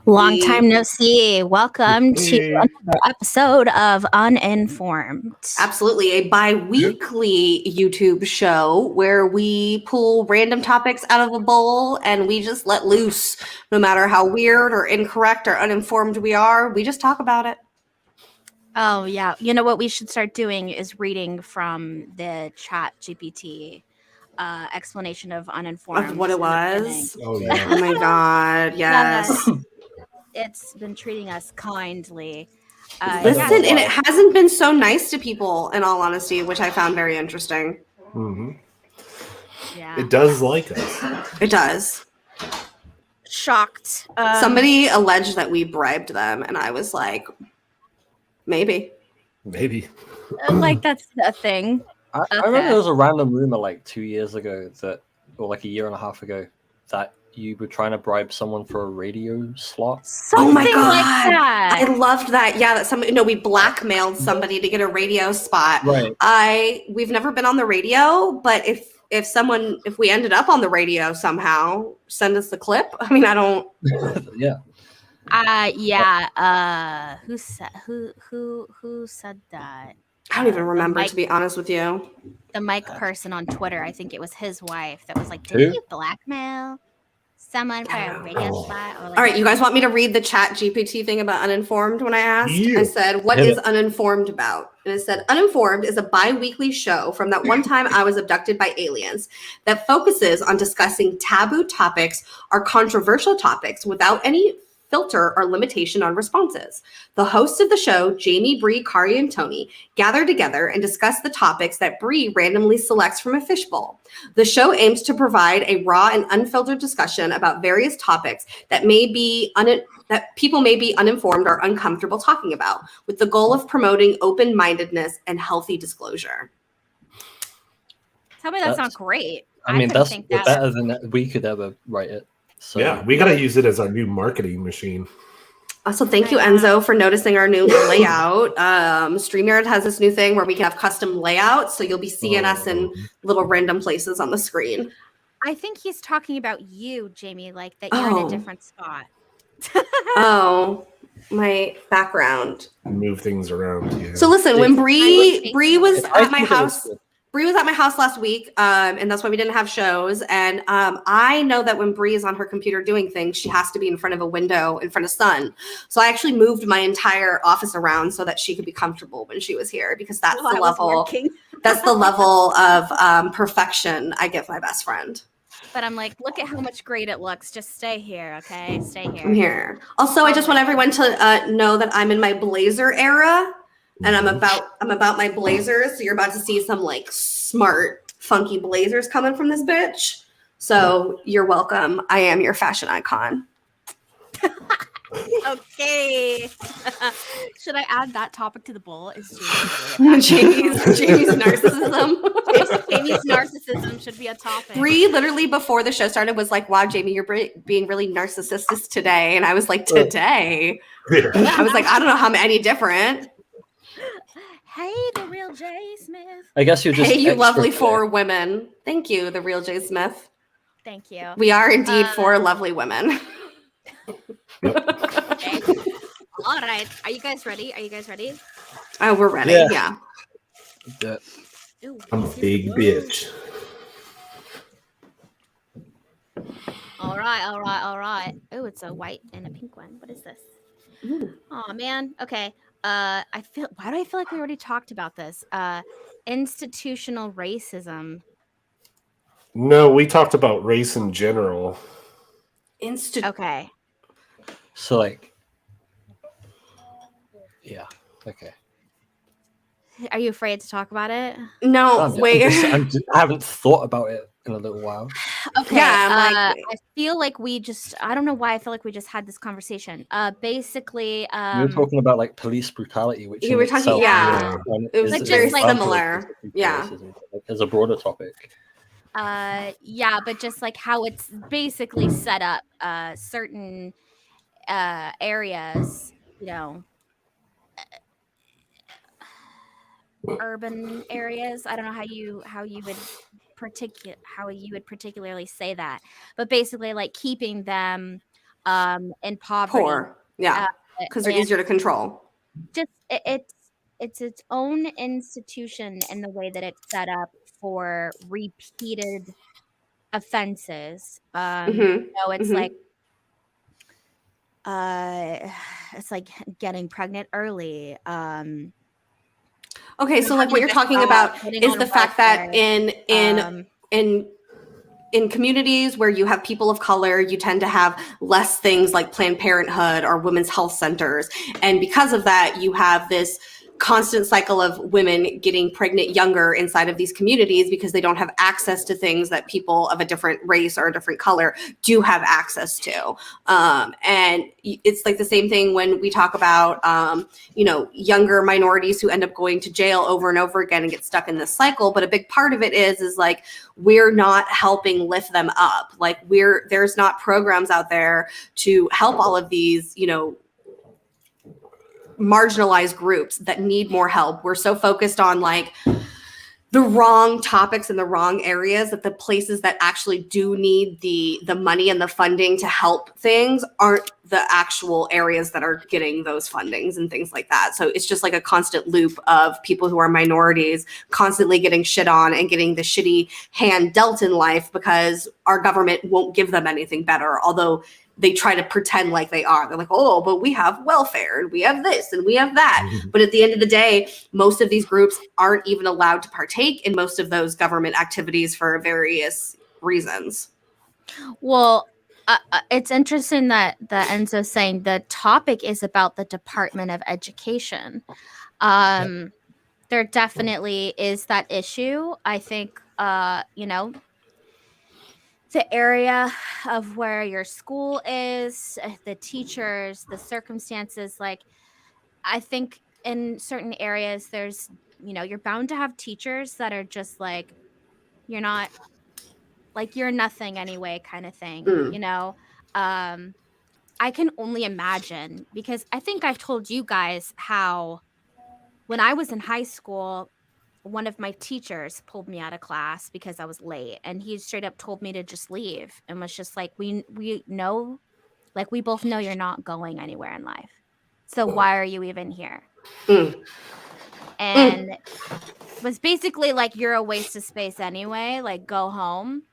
Long time no see. Welcome to another episode of Uninformed. Absolutely. A bi-weekly YouTube show where we pull random topics out of a bowl and we just let loose. No matter how weird or incorrect or uninformed we are, we just talk about it. Oh, yeah. You know what we should start doing is reading from the chat GPT explanation of Uninformed. Of what it was? Oh, yeah. Oh my God. Yes. It's been treating us kindly. Listen, and it hasn't been so nice to people, in all honesty, which I found very interesting. Mm-hmm. Yeah. It does like us. It does. Shocked. Somebody alleged that we bribed them, and I was like, maybe. Like that's a thing. I remember there was a random rumor like 2 years ago or like a year and a half ago, that you were trying to bribe someone for a radio slot. Something oh my God. Like that. I loved that. Yeah, that we blackmailed somebody to get a radio spot. Right. We've never been on the radio, but if we ended up on the radio somehow, send us the clip. I mean, I don't. Yeah. Who said that? I don't even remember, to be honest with you. The mic person on Twitter, I think it was his wife that was like, did you blackmail someone for a radio spot? Or like, all right, you guys want me to read the chat GPT thing about Uninformed when I asked? Yeah. I said, what is Uninformed about? And it said, Uninformed is a bi-weekly show from that one time I was abducted by aliens that focuses on discussing taboo topics or controversial topics without any filter or limitation on responses. The hosts of the show, JAIMIE, Bree, KARI, and Tony, gather together and discuss the topics that Bree randomly selects from a fishbowl. The show aims to provide a raw and unfiltered discussion about various topics that people may be uninformed or uncomfortable talking about, with the goal of promoting open-mindedness and healthy disclosure. Tell me that sounds great. I mean, that's better than we could ever write it. So, yeah, we got to use it as our new marketing machine. Also, thank you, Enzo, for noticing our new layout. StreamYard has this new thing where we can have custom layouts, so you'll be seeing us in little random places on the screen. I think he's talking about you, Jamie, like that you're in a different spot. Oh, my background. Move things around. Yeah. So listen, when Bree was at my house. Bree was at my house last week, and that's why we didn't have shows. And I know that when Bree is on her computer doing things, she has to be in front of a window in front of sun. So I actually moved my entire office around so that she could be comfortable when she was here, because that's the level. That's the level of perfection I give my best friend. But I'm like, look at how much great it looks. Just stay here, okay? Stay here. I'm here. Also, I just want everyone to know that I'm in my blazer era. And I'm about my blazers. So you're about to see some like smart, funky blazers coming from this bitch. So you're welcome. I am your fashion icon. Okay. Should I add that topic to the bowl? Is Jamie's narcissism. Jamie's narcissism should be a topic. Bree literally before the show started was like, wow, Jamie, you're being really narcissistic today. And I was like, today? I was like, I don't know how I'm any different. Hey, the real J. Smith. I guess you're just. Hey, you lovely four women. Thank you, the real J. Smith. Thank you. We are indeed four lovely women. Okay. All right. Are you guys ready? Oh, we're ready. Yeah. Ooh, I'm a big bitch. All right. Oh, it's a white and a pink one. What is this? Oh man. Okay. Why do I feel like we already talked about this? Institutional racism. No, we talked about race in general. Okay. So like, yeah. Okay. Are you afraid to talk about it? No, wait. I haven't thought about it in a little while. Okay. Yeah, I feel like I don't know why I feel like we just had this conversation. Basically, you were talking about like police brutality, which you were talking, it was very similar. Yeah, as a broader topic. Yeah, but just like how it's basically set up, certain areas, urban areas. I don't know how you would particularly say that, but basically like keeping them in poverty. Poor. Yeah. Because they're And easier to control. just it's its own institution in the way that it's set up for repeated offenses. It's like it's like getting pregnant early. Okay, so like what you're talking about is the fact that in communities where you have people of color, you tend to have less things like Planned Parenthood or women's health centers. And because of that, you have this constant cycle of women getting pregnant younger inside of these communities because they don't have access to things that people of a different race or a different color do have access to. And it's like the same thing when we talk about, younger minorities who end up going to jail over and over again and get stuck in this cycle. But a big part of it is like, we're not helping lift them up. Like there's not programs out there to help all of these, marginalized groups that need more help. We're so focused on like the wrong topics in the wrong areas that the places that actually do need the money and the funding to help things aren't the actual areas that are getting those fundings and things like that. So it's just like a constant loop of people who are minorities constantly getting shit on and getting the shitty hand dealt in life because our government won't give them anything better. Although they try to pretend like they are. They're like, oh, but we have welfare and we have this and we have that. But at the end of the day, most of these groups aren't even allowed to partake in most of those government activities for various reasons. Well, it's interesting that Enzo's saying the topic is about the Department of Education. There definitely is that issue. I think, the area of where your school is, the teachers, the circumstances, like I think in certain areas there's, you're bound to have teachers that are just like, you're not, like you're nothing anyway kind of thing, I can only imagine, because I think I've told you guys how when I was in high school, one of my teachers pulled me out of class because I was late, and he straight up told me to just leave and was just like, we know, like we both know you're not going anywhere in life. So why are you even here? And was basically like, you're a waste of space anyway, like go home.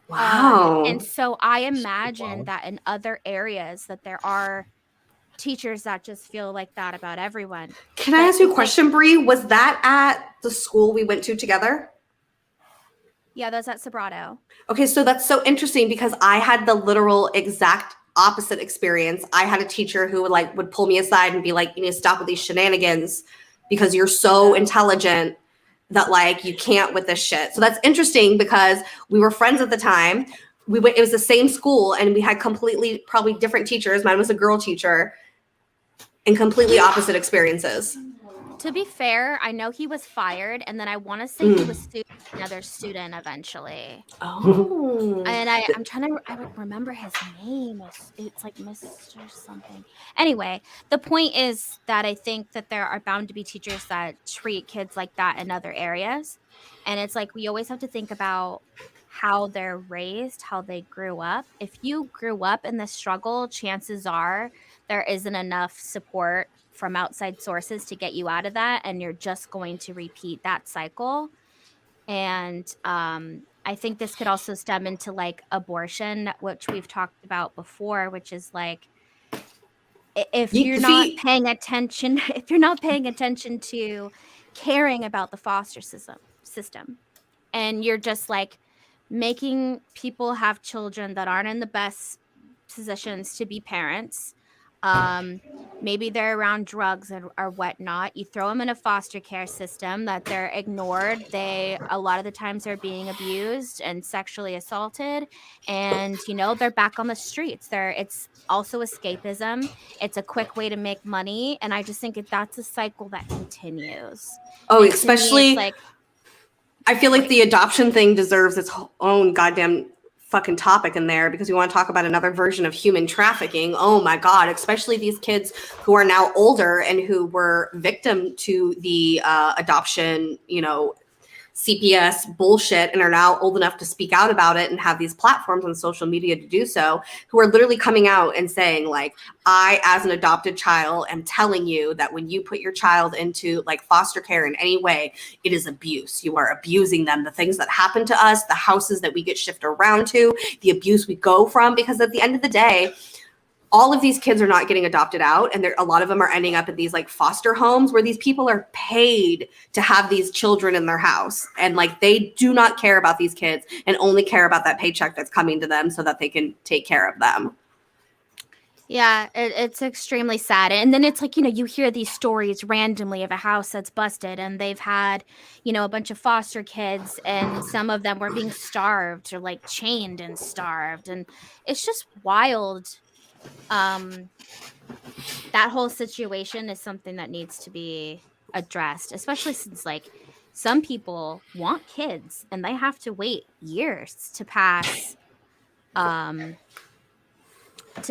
Wow. And so I imagine that in other areas that there are teachers that just feel like that about everyone. Can I ask you a question, Bree? Was that at the school we went to together? Yeah, that's at Sobrato. Okay, so that's so interesting because I had the literal exact opposite experience. I had a teacher who would pull me aside and be like, you need to stop with these shenanigans because you're so intelligent that like you can't with this shit. So that's interesting because we were friends at the time. It was the same school and we had completely probably different teachers. Mine was a girl teacher and completely opposite experiences. To be fair, I know he was fired, and then I want to say he was sued by another student eventually. Oh. And I'm trying to remember his name. It's like Mr. something. Anyway, the point is that I think that there are bound to be teachers that treat kids like that in other areas. And it's like we always have to think about how they're raised, how they grew up. If you grew up in the struggle, chances are there isn't enough support from outside sources to get you out of that, and you're just going to repeat that cycle. And I think this could also stem into like abortion, which we've talked about before, which is like if you're not paying attention to caring about the foster system and you're just like making people have children that aren't in the best positions to be parents, maybe they're around drugs or whatnot, you throw them in a foster care system that they're ignored, they a lot of the times they're being abused and sexually assaulted, and they're back on the streets. It's also escapism, it's a quick way to make money, and I just think that's a cycle that continues. And especially like I feel like the adoption thing deserves its own goddamn fucking topic in there because we want to talk about another version of human trafficking. Oh my God, especially these kids who are now older and who were victim to the adoption, CPS bullshit and are now old enough to speak out about it and have these platforms on social media to do so, who are literally coming out and saying, like, I, as an adopted child, am telling you that when you put your child into like foster care in any way, it is abuse. You are abusing them. The things that happen to us, the houses that we get shifted around to, the abuse we go from, because at the end of the day, all of these kids are not getting adopted out, and a lot of them are ending up in these like foster homes where these people are paid to have these children in their house, and like they do not care about these kids and only care about that paycheck that's coming to them so that they can take care of them. Yeah, it's extremely sad. And then it's like, you hear these stories randomly of a house that's busted and they've had, a bunch of foster kids, and some of them were being starved or like chained and starved. And it's just wild. That whole situation is something that needs to be addressed, especially since like some people want kids and they have to wait years to pass to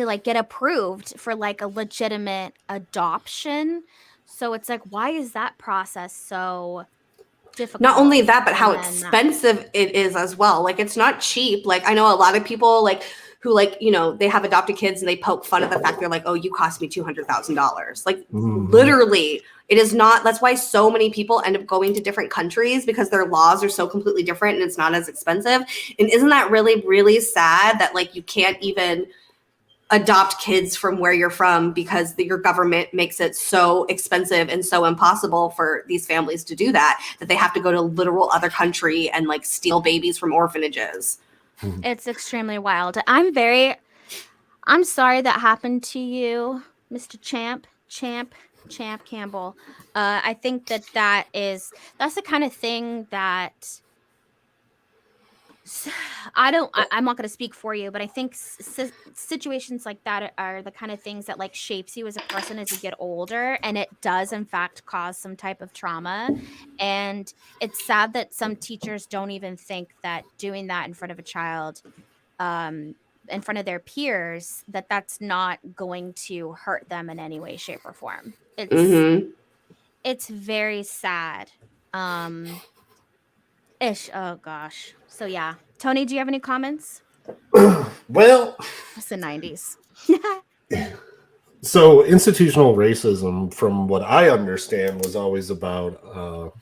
like get approved for like a legitimate adoption. So it's like, why is that process so difficult? Not only that, but how expensive it is as well. Like, it's not cheap. Like, I know a lot of people like who like, they have adopted kids and they poke fun at the fact they're like, oh, you cost me $200,000. Like literally, it is not. That's why so many people end up going to different countries, because their laws are so completely different and it's not as expensive. And isn't that really, really sad that like you can't even adopt kids from where you're from because your government makes it so expensive and so impossible for these families to do that they have to go to a literal other country and like steal babies from orphanages. It's extremely wild. I'm sorry that happened to you, Mr. Champ Campbell. I think that's the kind of thing that I'm not going to speak for you, but I think situations like that are the kind of things that like shapes you as a person as you get older, and it does in fact cause some type of trauma. And it's sad that some teachers don't even think that doing that in front of a child, in front of their peers, that's not going to hurt them in any way, shape, or form. It's very sad. Oh gosh. So yeah. Tony, do you have any comments? Well, It's the 90s. So institutional racism, from what I understand, was always about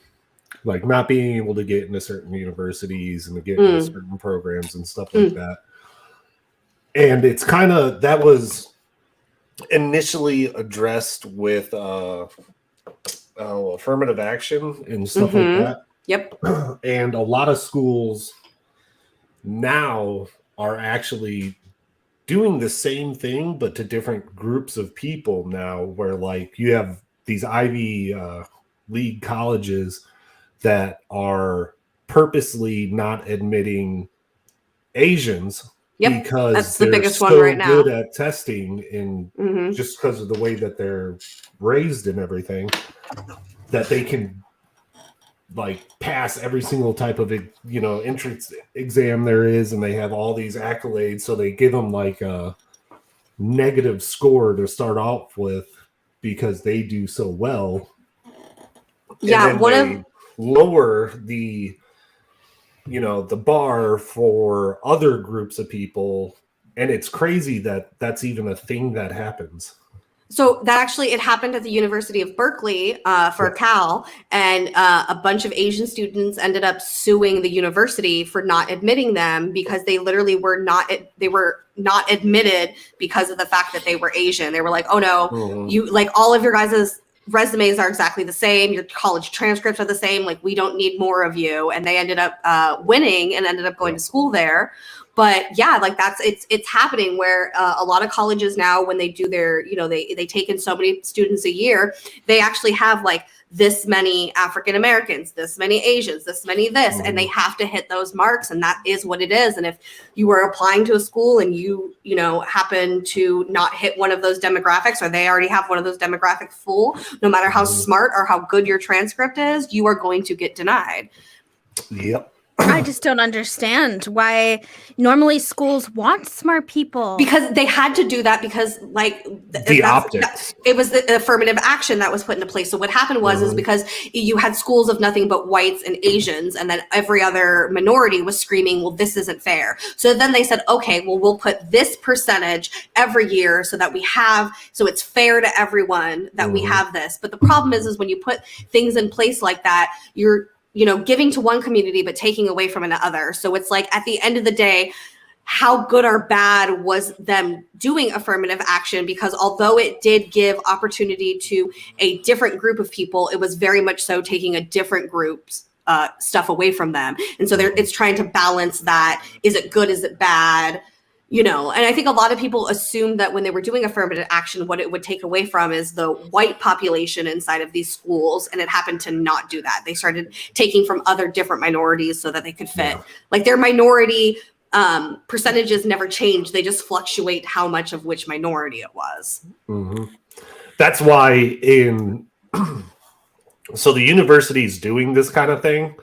like not being able to get into certain universities and to get into certain programs and stuff like that. And it's kind of, that was initially addressed with affirmative action and stuff like that. Yep. And a lot of schools now are actually doing the same thing, but to different groups of people now, where like you have these Ivy League colleges that are purposely not admitting Asians because that's the biggest so one right now. Good at testing, and just because of the way that they're raised and everything, that they can like pass every single type of entrance exam there is, and they have all these accolades, so they give them like a negative score to start off with because they do so well. Yeah, and then they lower the the bar for other groups of people, and it's crazy that that's even a thing that happens. So that actually, it happened at the University of Berkeley for Cal, and a bunch of Asian students ended up suing the university for not admitting them because they literally were not admitted because of the fact that they were Asian. They were like, oh no, you like all of your guys' resumes are exactly the same. Your college transcripts are the same. Like, we don't need more of you. And they ended up winning and ended up going to school there. But yeah, like it's happening where a lot of colleges now, when they do their, they take in so many students a year, they actually have like this many African Americans, this many Asians, this many this, and they have to hit those marks, and that is what it is. And if you are applying to a school and you happen to not hit one of those demographics, or they already have one of those demographics full, no matter how smart or how good your transcript is, you are going to get denied. Yep. I just don't understand why normally schools want smart people. Because they had to do that because the optics. It was the affirmative action that was put into place. So what happened was is because you had schools of nothing but whites and Asians, and then every other minority was screaming, well, this isn't fair. So then they said, okay, well, we'll put this percentage every year so that so it's fair to everyone that we have this. But the problem is when you put things in place like that, you're giving to one community, but taking away from another. So it's like, at the end of the day, how good or bad was them doing affirmative action? Because although it did give opportunity to a different group of people, it was very much so taking a different group's stuff away from them. And so it's trying to balance that. Is it good? Is it bad? And I think a lot of people assumed that when they were doing affirmative action, what it would take away from is the white population inside of these schools. And it happened to not do that. They started taking from other different minorities so that they could fit. Like their minority percentages never change. They just fluctuate how much of which minority it was. That's why so the universities doing this kind of thing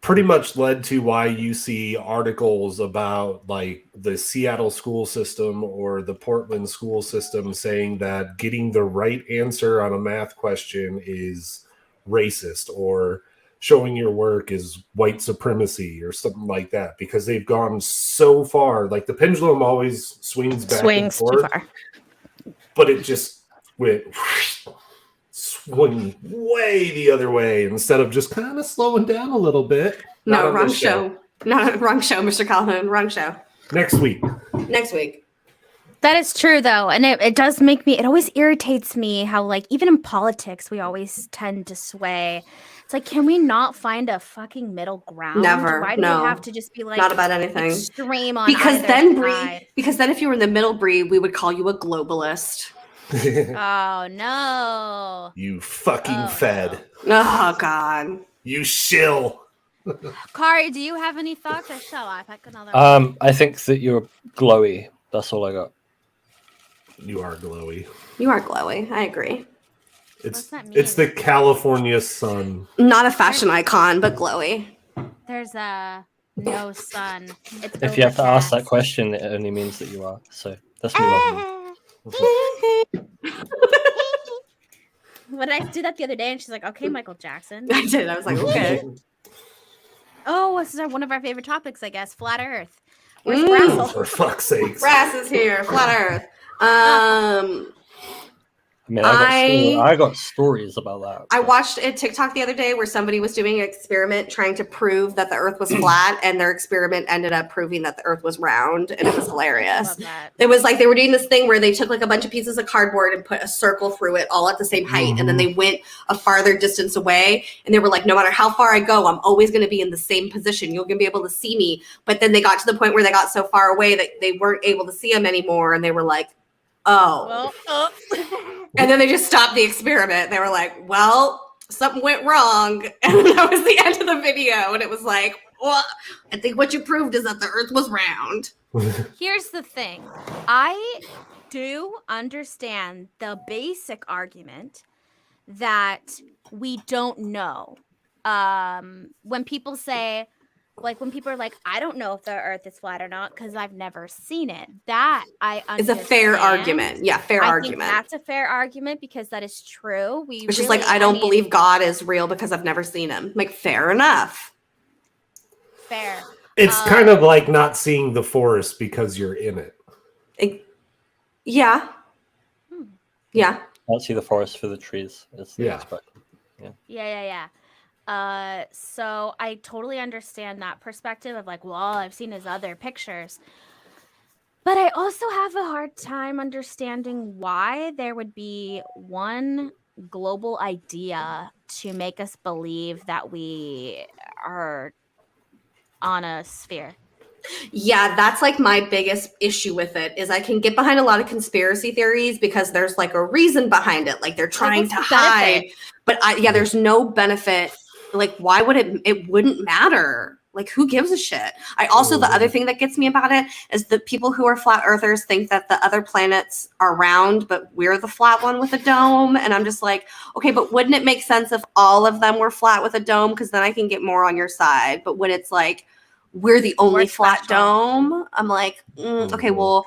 pretty much led to why you see articles about like the Seattle school system or the Portland school system saying that getting the right answer on a math question is racist, or showing your work is white supremacy or something like that, because they've gone so far. Like the pendulum always swings back and forth, too far. But it just swing way the other way instead of just kind of slowing down a little bit. No, wrong show. No, wrong show, Mr. Calhoun. Wrong show. Next week. That is true, though. And it does make me, it always irritates me how, like, even in politics, we always tend to sway. It's like, can we not find a fucking middle ground? Never. Why do we have to just be like, not about anything extreme on because either then side? Because then if you were in the middle, Bree, we would call you a globalist. Oh no! You fucking fed. Oh God! You shill. Kari, do you have any thoughts, or shall I pick another? I think that you're glowy. That's all I got. You are glowy. You are glowy. I agree. It's the California sun. Not a fashion icon, but glowy. There's no sun. It's if you have to ask that question, it only means that you are. So that's me. What did I do that the other day? And she's like, "Okay, Michael Jackson." I did. I was like, "Okay." Oh, this is one of our favorite topics, I guess. Flat Earth. Where's Brassel? For fuck's sake. Brass is here. Flat Earth. I mean, I got stories about that. I watched a TikTok the other day where somebody was doing an experiment trying to prove that the Earth was flat, and their experiment ended up proving that the Earth was round, and it was hilarious. It was like they were doing this thing where they took like a bunch of pieces of cardboard and put a circle through it all at the same height, and then they went a farther distance away, and they were like, no matter how far I go, I'm always going to be in the same position. You're going to be able to see me. But then they got to the point where they got so far away that they weren't able to see him anymore, and they were like, oh. Well, and then they just stopped the experiment. They were like, well, something went wrong. And that was the end of the video. And it was like, well, I think what you proved is that the Earth was round. Here's the thing. I do understand the basic argument that we don't know. When people say, like when people are like, I don't know if the Earth is flat or not because I've never seen it. That I understand. It's a fair argument. Yeah, fair argument. Think that's a fair argument because that is true. It's just like, I don't believe God is real because I've never seen him. Like, fair enough. Fair. It's kind of like not seeing the forest because you're in it. Yeah. Yeah. Can't see the forest for the trees. Yeah. Yeah. So I totally understand that perspective of like, well, all I've seen is other pictures. But I also have a hard time understanding why there would be one global idea to make us believe that we are on a sphere. Yeah, that's like my biggest issue with it is I can get behind a lot of conspiracy theories because there's like a reason behind it. Like they're trying to hide. But there's no benefit. Like, why would it wouldn't matter? Like, who gives a shit? I also, the other thing that gets me about it is the people who are flat earthers think that the other planets are round, but we're the flat one with a dome. And I'm just like, okay, but wouldn't it make sense if all of them were flat with a dome? Because then I can get more on your side. But when it's like, we're the only flat dome, I'm like, okay, well,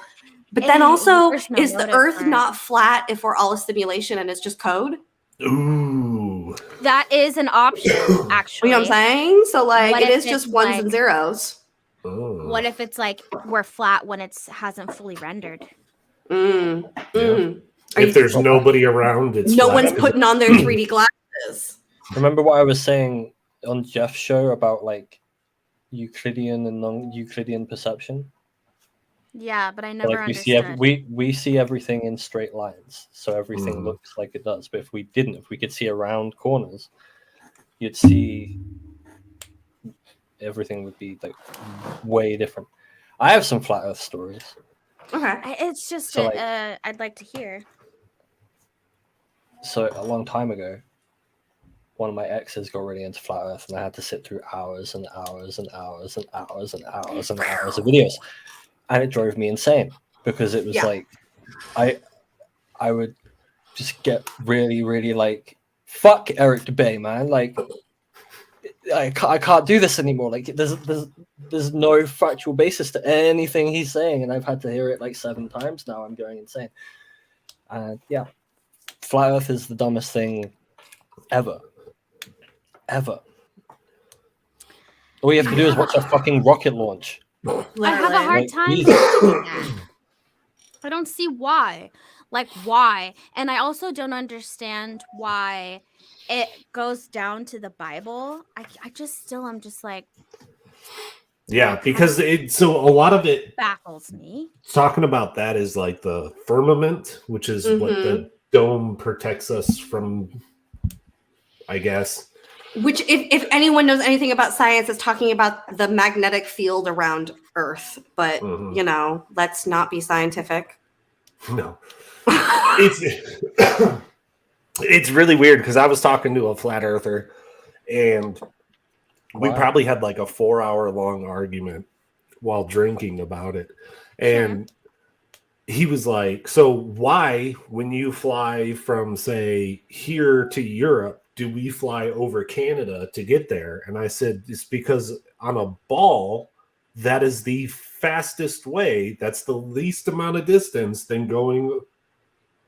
but then also, is the Earth not flat if we're all a simulation and it's just code? Ooh. That is an option, actually. You know what I'm saying? So, like, it is just ones and zeros. What if it's like we're flat when it hasn't fully rendered? If there's nobody around, it's no one's putting on their 3D glasses. Remember what I was saying on Jeff's show about like Euclidean and non-Euclidean perception? Yeah, but I never understood. We see everything in straight lines, so everything looks like it does. But if we could see around corners, you'd see everything would be like way different. I have some flat Earth stories. Okay, it's just so, I'd like to hear. So a long time ago, one of my exes got really into flat Earth, and I had to sit through hours and hours and hours and hours and hours and hours of videos. And it drove me insane because it was like, I would just get really, really like, fuck Eric DeBay, man. Like, I can't do this anymore. Like, there's no factual basis to anything he's saying, and I've had to hear it like 7 times now. I'm going insane. And yeah, flat Earth is the dumbest thing ever. All you have to do is watch a fucking rocket launch. I have a hard time with that. I don't see why. Like, why? And I also don't understand why it goes down to the Bible. I'm just like... Yeah, because so a lot of it baffles me. Talking about that is like the firmament, which is what the dome protects us from, I guess. Which, if anyone knows anything about science, is talking about the magnetic field around Earth. But, you know, let's not be scientific. No. It's really weird because I was talking to a flat earther and we probably had like a 4-hour-long argument while drinking about it. And he was like, so why, when you fly from, say, here to Europe, do we fly over Canada to get there? And I said, it's because on a ball, that is the fastest way. That's the least amount of distance than going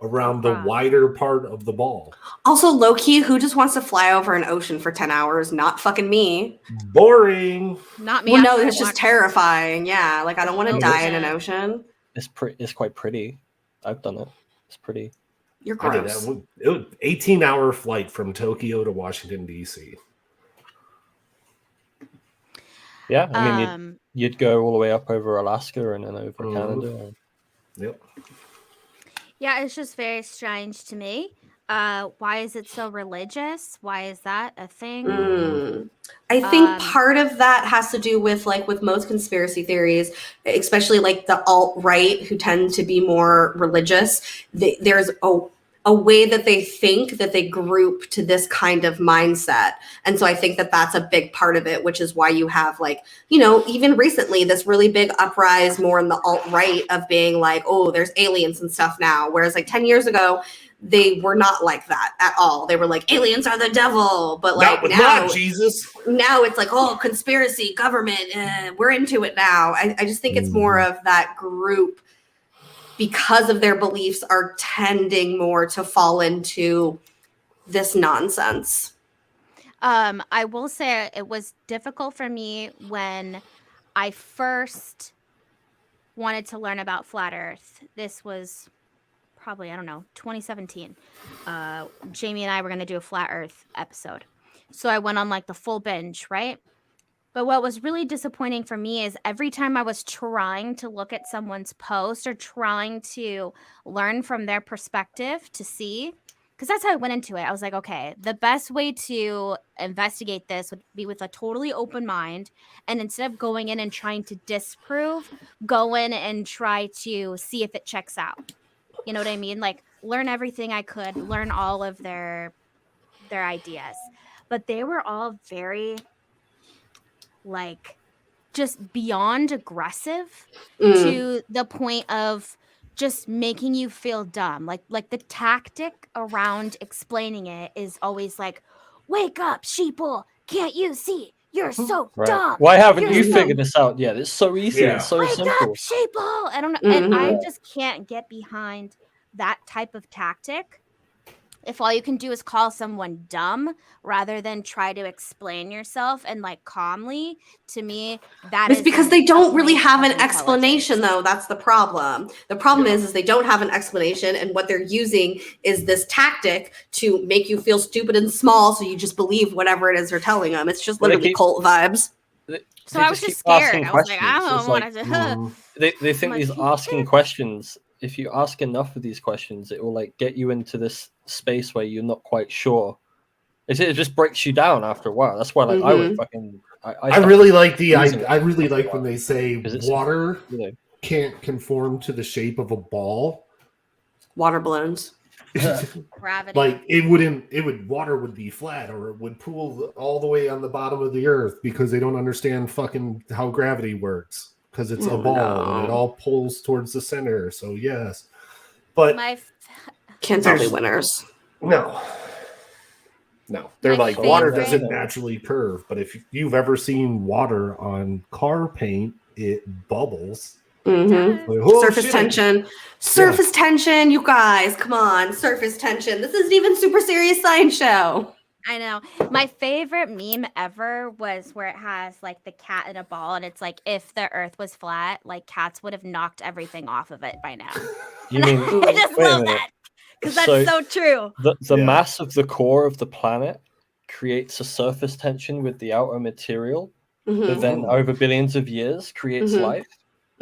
around the wider part of the ball. Also, low-key, who just wants to fly over an ocean for 10 hours? Not fucking me. Boring. Not me. Well, no, it's just terrifying. Yeah, like, I don't want to die in an ocean. It's quite pretty. I've done it. It's pretty. You're gross. It was 18-hour flight from Tokyo to Washington, D.C. Yeah, I mean, you'd go all the way up over Alaska and then over Canada. Yep. Yeah, it's just very strange to me. Why is it so religious? Why is that a thing? I think part of that has to do with, like, with most conspiracy theories, especially like the alt-right who tend to be more religious. There's a way that they think that they group to this kind of mindset. And so I think that that's a big part of it, which is why you have, like, you know, even recently this really big uprise more in the alt-right of being like, oh, there's aliens and stuff now. Whereas like 10 years ago, they were not like that at all. They were like, aliens are the devil. But like now, Jesus. Now it's like, oh, conspiracy, government, we're into it now. I just think it's more of that group, because of their beliefs, are tending more to fall into this nonsense. I will say it was difficult for me when I first wanted to learn about flat Earth. This was probably, I don't know, 2017. Jamie and I were going to do a flat Earth episode. So I went on like the full binge, right? But what was really disappointing for me is every time I was trying to look at someone's post or trying to learn from their perspective to see, because that's how I went into it. I was like, okay, the best way to investigate this would be with a totally open mind. And instead of going in and trying to disprove, go in and try to see if it checks out. You know what I mean? Like, learn everything I could, learn all of their ideas. But they were all very like just beyond aggressive Mm. to the point of just making you feel dumb. Like the tactic around explaining it is always like, "Wake up, sheeple! Can't you see? You're so Right. dumb. Why haven't You're you so figured this out yet? It's so easy. Yeah. It's so wake simple. up, sheeple!" I don't know, and I Mhm. just can't get behind that type of tactic. If all you can do is call someone dumb rather than try to explain yourself and like calmly, to me, that It's is because they a don't really break have of an explanation, intelligence. though. That's the problem. The problem Yeah. is they don't have an explanation, and what they're using is this tactic to make you feel stupid and small, so you just believe whatever it is they're telling them. It's just Well, they literally keep- cult vibes. So They I was just just keep asking scared. I was like, I questions. don't It's want like, to. they think I'm these like, asking questions, if you ask enough of these questions, it will like get you into this space where you're not quite sure. It just breaks you down after a while. That's why like I would fucking I really like I really like when they say 'Cause it's- water you know, can't conform to the shape of a ball. Water balloons. Gravity. Like water would be flat, or it would pool all the way on the bottom of the earth, because they don't understand fucking how gravity works, because it's a ball and it No. all pulls towards the center. So yes, but Kids are the winners. no, they're My like, water favorite- doesn't naturally curve, but if you've ever seen water on car paint, it bubbles. Mm-hmm. Like, oh, Surface shit, tension. Surface tension, you guys. Come on. Surface tension. This isn't even super serious science show. I know. My favorite meme ever was where it has like the cat in a ball, and it's like, if the earth was flat, like cats would have knocked everything off of it by now. you mean I just wait a love minute. that because that's so true. The mass of the core of the planet creates a surface tension with the outer material that then over billions of years creates life.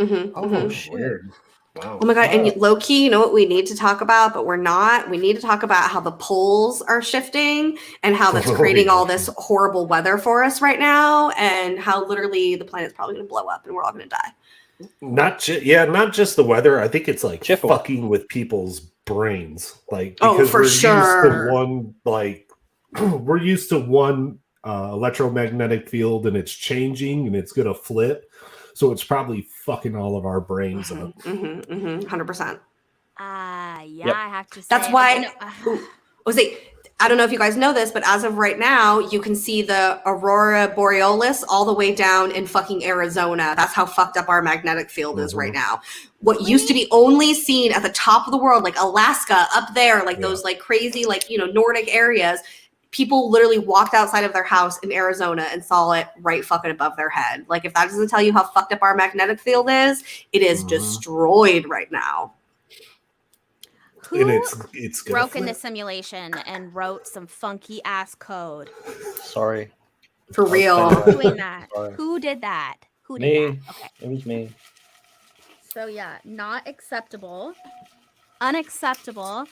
Oh shit! Weird. Wow. Oh my god! And low key, you know what we need to talk about, but we're not. We need to talk about how the poles are shifting and how that's creating all this horrible weather for us right now, and how literally the planet's probably going to blow up and we're all going to die. Not just the weather. I think it's like fucking with people's brains. Like, because for sure. used to one, like we're used to one electromagnetic field, and it's changing and it's gonna flip. So it's probably fucking all of our brains up. 100%. I have to say. That's why. I don't know if you guys know this, but as of right now, you can see the aurora borealis all the way down in fucking Arizona. That's how fucked up our magnetic field is right now. What used to be only seen at the top of the world, like Alaska, up there, like those like crazy, like, Nordic areas, people literally walked outside of their house in Arizona and saw it right fucking above their head. Like, if that doesn't tell you how fucked up our magnetic field is, it is destroyed right now. Who and it's broke into simulation and wrote some funky ass code? Sorry. For real. Who's doing that? Who did that? Who did Me. that? Okay. It was me. So yeah, not acceptable. Unacceptable.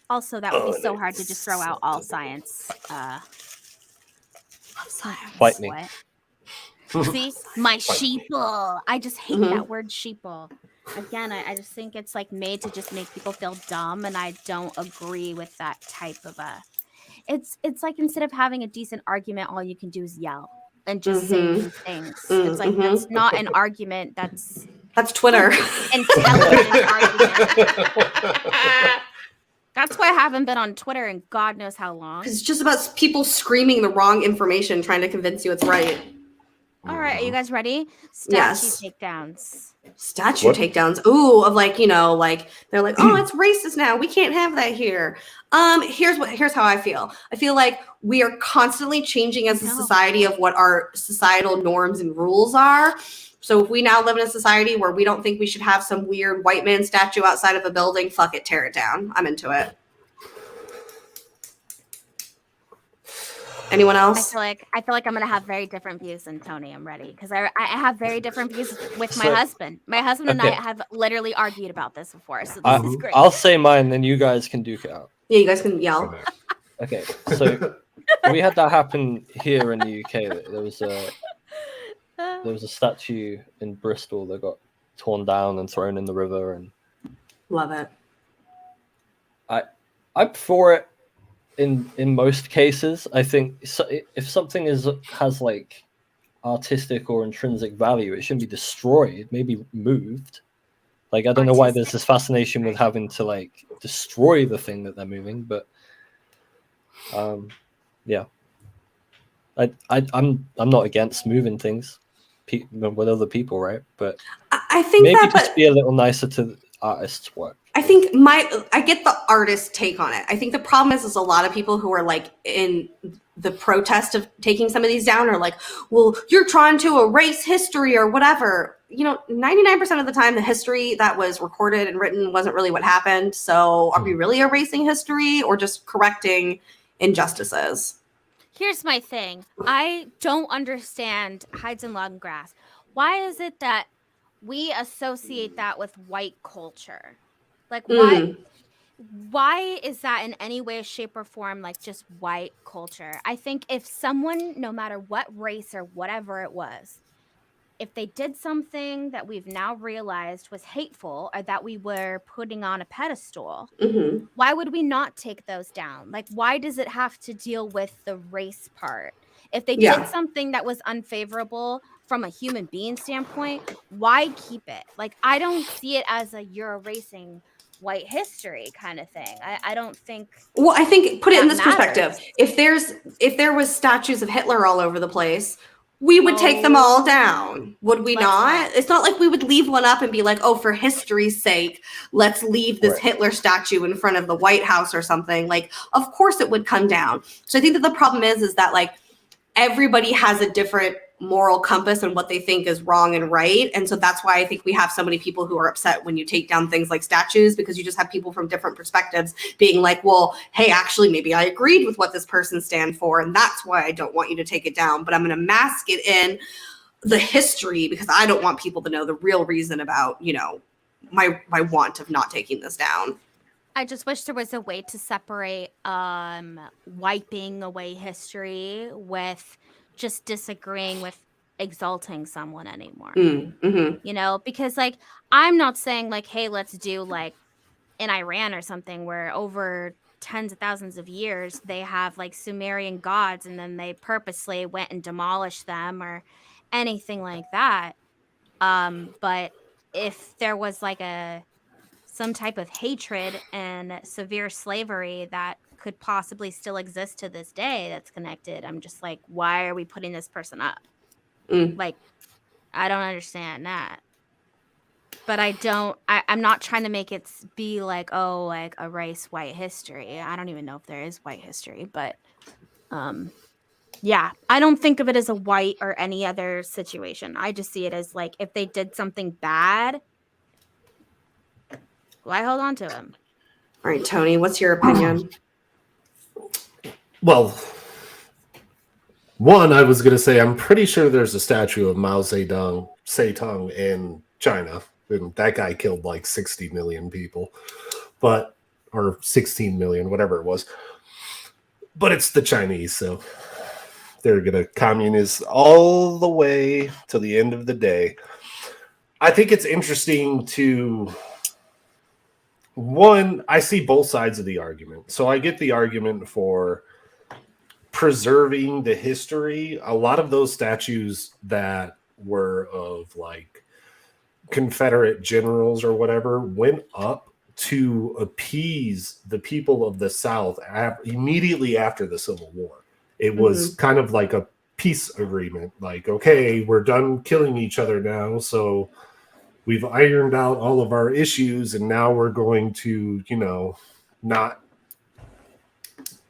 Also, that would be so hard to just throw out all science. Fight me. What? See? My sheeple. I just hate that word sheeple. Again, I just think it's like made to just make people feel dumb, and I don't agree with that type of it's like, instead of having a decent argument, all you can do is yell and just say mean things. It's like, that's not an argument. That's Twitter. Intelligent argument. That's why I haven't been on Twitter in God knows how long. It's just about people screaming the wrong information, trying to convince you it's right. All right, are you guys ready? Yes. Takedowns. Takedowns. Ooh, of like, like they're like, oh, it's racist now. We can't have that here. Here's how I feel. I feel like we are constantly changing as a society of what our societal norms and rules are. So if we now live in a society where we don't think we should have some weird white man statue outside of a building, fuck it, tear it down. I'm into it. Anyone else? I feel like I'm gonna have very different views than Tony. I'm ready because I have very different views with my husband. My husband and I have literally argued about this before, so this is great. I'll say mine, then you guys can duke it out. Yeah, you guys can yell. Okay, so we had that happen here in the UK. There was a statue in Bristol that got torn down and thrown in the river, and love it. I'm for it in most cases. I think if something has like artistic or intrinsic value. It shouldn't be destroyed, maybe moved. Like, I don't know why there's this fascination with having to like destroy the thing that they're moving, but yeah, I'm not against moving things with other people, right? But I think maybe that, just be a little nicer to the artist's work. I think I get the artist take on it. I think the problem is a lot of people who are like in the protest of taking some of these down are like, well, you're trying to erase history or whatever. You know, 99% of the time, the history that was recorded and written wasn't really what happened. So are we really erasing history or just correcting injustices? Here's my thing. I don't understand hides and long grass. Why is it that we associate that with white culture? Like, why is that in any way, shape, or form like just white culture? I think if someone, no matter what race or whatever it was, if they did something that we've now realized was hateful or that we were putting on a pedestal, why would we not take those down? Like, why does it have to deal with the race part? If they did something that was unfavorable from a human being standpoint, why keep it? Like, I don't see it as a you're erasing white history kind of thing. I don't think. Well, I think put it in this matters. perspective. If there was statues of Hitler all over the place, we would take them all down, would we not? It's not like we would leave one up and be like, oh, for history's sake, let's leave this Hitler statue in front of the White House or something. Like, of course it would come down. So I think that the problem is that like everybody has a different moral compass and what they think is wrong and right. And so that's why I think we have so many people who are upset when you take down things like statues, because you just have people from different perspectives being like, well, hey, actually, maybe I agreed with what this person stand for. And that's why I don't want you to take it down. But I'm going to mask it in the history because I don't want people to know the real reason about, you know, my want of not taking this down. I just wish there was a way to separate wiping away history with just disagreeing with exalting someone anymore. You know, because like I'm not saying like, hey, let's do like in Iran or something where over tens of thousands of years they have like Sumerian gods and then they purposely went and demolished them or anything like that. But if there was like some type of hatred and severe slavery that could possibly still exist to this day that's connected, I'm just like, why are we putting this person up? Like, I don't understand that. But I'm not trying to make it be like, oh, like erase white history. I don't even know if there is white history, but yeah, I don't think of it as a white or any other situation. I just see it as like, if they did something bad, why hold on to him? All right, Tony, what's your opinion? Well, one, I was going to say, I'm pretty sure there's a statue of Mao Zedong in China. And that guy killed like 60 million people, or 16 million, whatever it was. But it's the Chinese, so they're going to communist all the way to the end of the day. I think it's interesting to... One, I see both sides of the argument. So I get the argument for preserving the history. A lot of those statues that were of like Confederate generals or whatever went up to appease the people of the South immediately after the Civil War. It was kind of like a peace agreement. Like, okay, we're done killing each other now, so we've ironed out all of our issues, and now we're going to, you know, not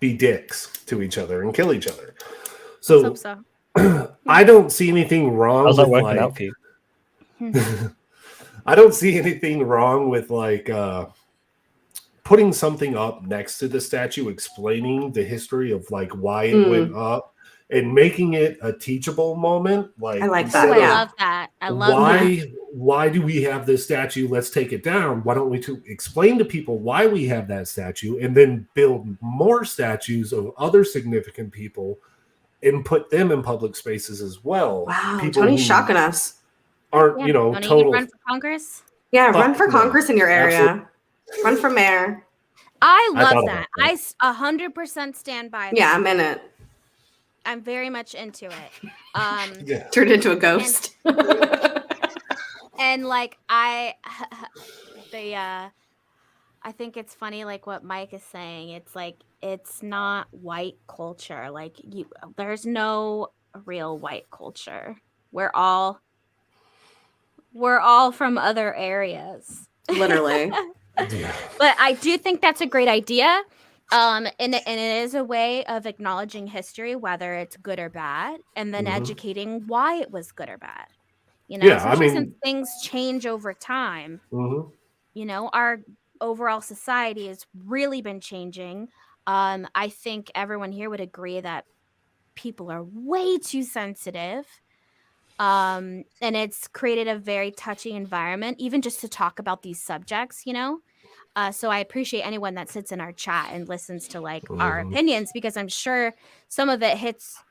be dicks to each other and kill each other. So I don't see anything wrong How's with that working like, out for you? I don't see anything wrong with like putting something up next to the statue, explaining the history of like why it went up. And making it a teachable moment, like I like that. I love that. I love that. Why do we have this statue? Let's take it down. Why don't we explain to people why we have that statue, and then build more statues of other significant people and put them in public spaces as well? Wow, people Tony's shocking us. Aren't you know Tony, total? you run for Congress? Yeah, run for Congress in your area. Absolutely. Run for mayor. I love that. I 100% stand by that. Yeah, I'm in it. I'm very much into it. Yeah. Turned into a ghost. And like I think it's funny, like what Mike is saying. It's like it's not white culture. Like there's no real white culture. We're all from other areas. Literally. Yeah. But I do think that's a great idea. And it is a way of acknowledging history, whether it's good or bad, and then educating why it was good or bad. You know, Yeah, I especially since mean, things change over time. You know, our overall society has really been changing. I think everyone here would agree that people are way too sensitive. And it's created a very touchy environment, even just to talk about these subjects, you know? So I appreciate anyone that sits in our chat and listens to like our opinions, because I'm sure some of it hits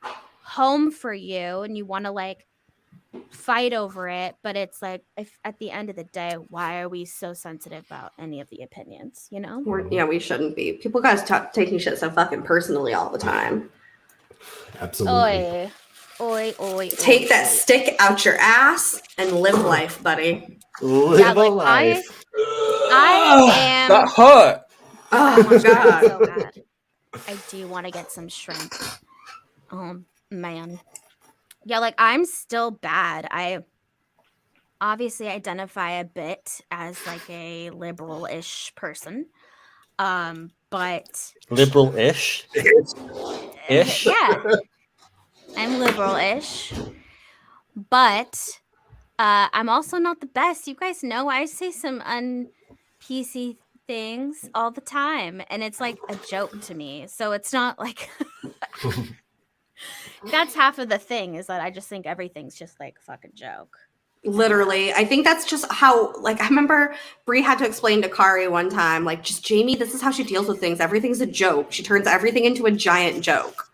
home for you and you want to like fight over it, but it's like, if at the end of the day, why are we so sensitive about any of the opinions, you know? We shouldn't be. People guys taking shit so fucking personally all the time. Absolutely. Oi. Take that stick out your ass and live life, buddy. Live a life. I am. That hurt. Oh my god. So bad. I do want to get some shrimp. Oh man. Yeah, like I'm still bad. I obviously identify a bit as like a liberal-ish person. But Liberal-ish. Ish. Yeah. I'm liberal-ish. But I'm also not the best. You guys know I say some un-PC things all the time, and it's like a joke to me. So it's not like that's half of the thing, is that I just think everything's just like a fucking joke. Literally. I think that's just how, like, I remember Brie had to explain to KARI one time, like, just Jaimie, this is how she deals with things. Everything's a joke. She turns everything into a giant joke.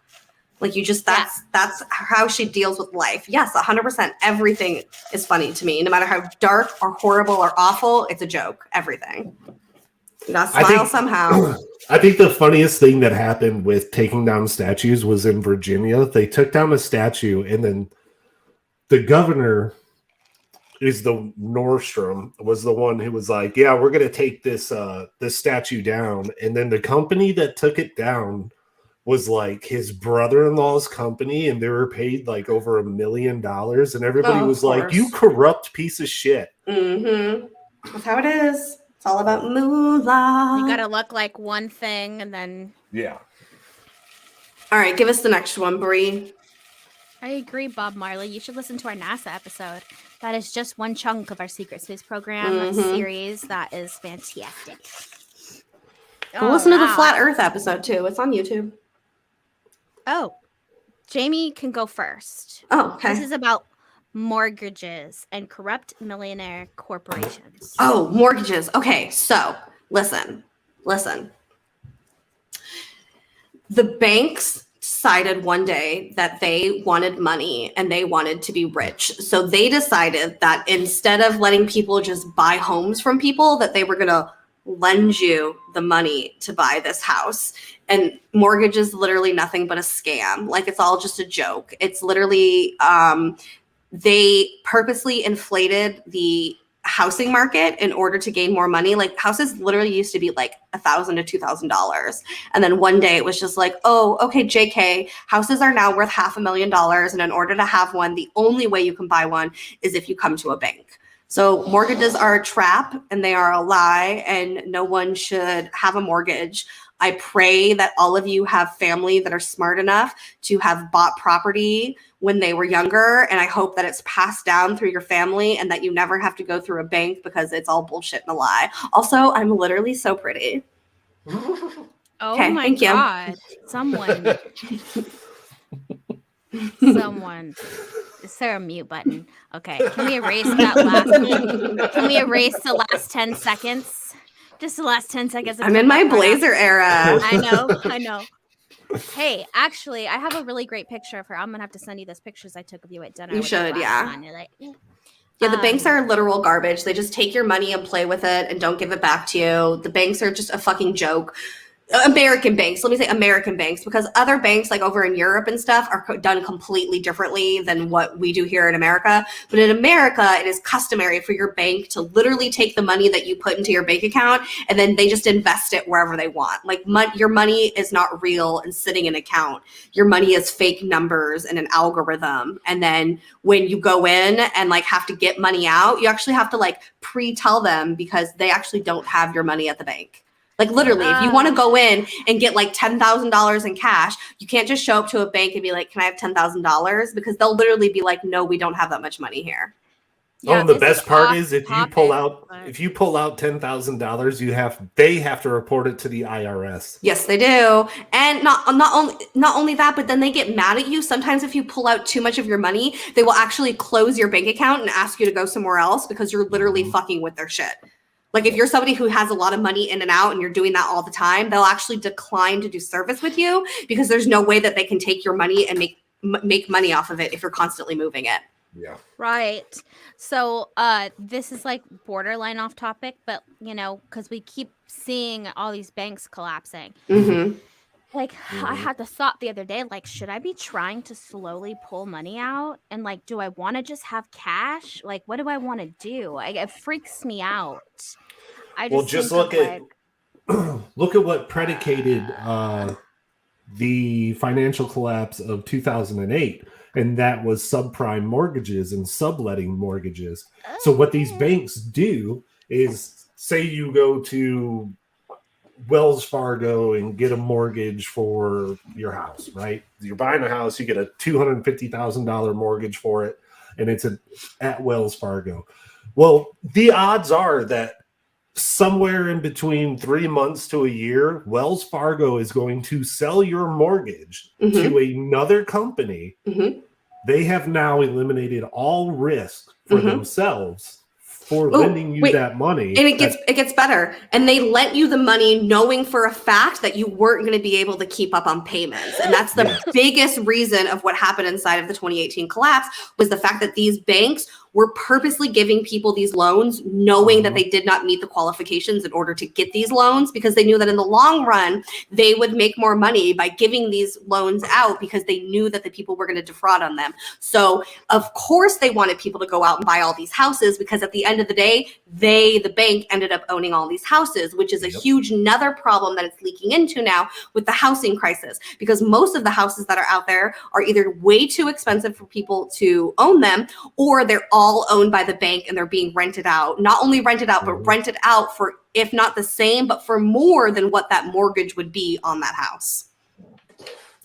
Like, you just, that's how she deals with life. Yes, 100%. Everything is funny to me. No matter how dark or horrible or awful, it's a joke. Everything. You gotta smile somehow. I think the funniest thing that happened with taking down statues was in Virginia. They took down a statue, and then the governor is the Nordstrom was the one who was like, yeah, we're going to take this statue down. And then the company that took it down was like his brother-in-law's company, and they were paid like over $1 million. And everybody was like, you corrupt piece of shit. That's how it is. It's all about moolah. You gotta look like one thing and then... Yeah. All right, give us the next one, Brie. I agree, Bob Marley. You should listen to our NASA episode. That is just one chunk of our Secret Space program series. That is fantastic. Well, listen to the Flat Earth episode, too. It's on YouTube. Oh, Jaimie can go first. Oh, okay. This is about mortgages and corrupt millionaire corporations. Oh, mortgages. Okay, so listen. The banks decided one day that they wanted money and they wanted to be rich. So they decided that instead of letting people just buy homes from people, that they were going to lend you the money to buy this house. And mortgage is literally nothing but a scam. Like, it's all just a joke. It's literally, they purposely inflated the housing market in order to gain more money. Like, houses literally used to be like $1,000 to $2,000. And then one day it was just like, oh, okay, JK, houses are now worth $500,000. And in order to have one, the only way you can buy one is if you come to a bank. So mortgages are a trap and they are a lie, and no one should have a mortgage. I pray that all of you have family that are smart enough to have bought property when they were younger, and I hope that it's passed down through your family and that you never have to go through a bank, because it's all bullshit and a lie. Also, I'm literally so pretty. Oh okay, my thank God. You. Someone. Is there a mute button? Okay. Can we erase that last? Can we erase the last 10 seconds? Just the last 10 seconds. I'm in my Blazer era. I know. Hey, actually, I have a really great picture of her. I'm gonna have to send you those pictures I took of you at dinner. You should, yeah. Like, yeah, the banks are literal garbage. They just take your money and play with it and don't give it back to you. The banks are just a fucking joke. American banks. Let me say American banks, because other banks like over in Europe and stuff are done completely differently than what we do here in America. But in America, it is customary for your bank to literally take the money that you put into your bank account and then they just invest it wherever they want. Like your money is not real and sitting in an account. Your money is fake numbers and an algorithm. And then when you go in and like have to get money out, you actually have to like pre-tell them because they actually don't have your money at the bank. Like literally, if you want to go in and get like $10,000 in cash, you can't just show up to a bank and be like, "Can I have $10,000?" Because they'll literally be like, "No, we don't have that much money here." Yeah, the best part is if you pull out $10,000, they have to report it to the IRS. Yes, they do. And not only that, but then they get mad at you. Sometimes if you pull out too much of your money, they will actually close your bank account and ask you to go somewhere else because you're literally fucking with their shit. Like if you're somebody who has a lot of money in and out and you're doing that all the time, they'll actually decline to do service with you because there's no way that they can take your money and make money off of it if you're constantly moving it. Yeah. Right. So this is like borderline off topic, but you know, because we keep seeing all these banks collapsing. Mm-hmm. Like I had the thought the other day, like, should I be trying to slowly pull money out? And like, do I want to just have cash? Like, what do I want to do? It freaks me out. I just look at what predicated the financial collapse of 2008, and that was subprime mortgages and subletting mortgages. So what these banks do is, say you go to Wells Fargo and get a mortgage for your house, right? You're buying a house, you get a $250,000 mortgage for it, and it's at Wells Fargo. Well, the odds are that somewhere in between 3 months to a year, Wells Fargo is going to sell your mortgage to another company. They have now eliminated all risk for themselves for lending you that money. And it gets better. And they lent you the money knowing for a fact that you weren't going to be able to keep up on payments. And that's the biggest reason of what happened inside of the 2018 collapse, was the fact that these banks were purposely giving people these loans knowing that they did not meet the qualifications in order to get these loans, because they knew that in the long run, they would make more money by giving these loans out because they knew that the people were going to defraud on them. So of course they wanted people to go out and buy all these houses, because at the end of the day, the bank ended up owning all these houses, which is a huge another problem that it's leaking into now with the housing crisis, because most of the houses that are out there are either way too expensive for people to own them, or they're all owned by the bank and they're being rented out. Not only rented out, but rented out for, if not the same, but for more than what that mortgage would be on that house.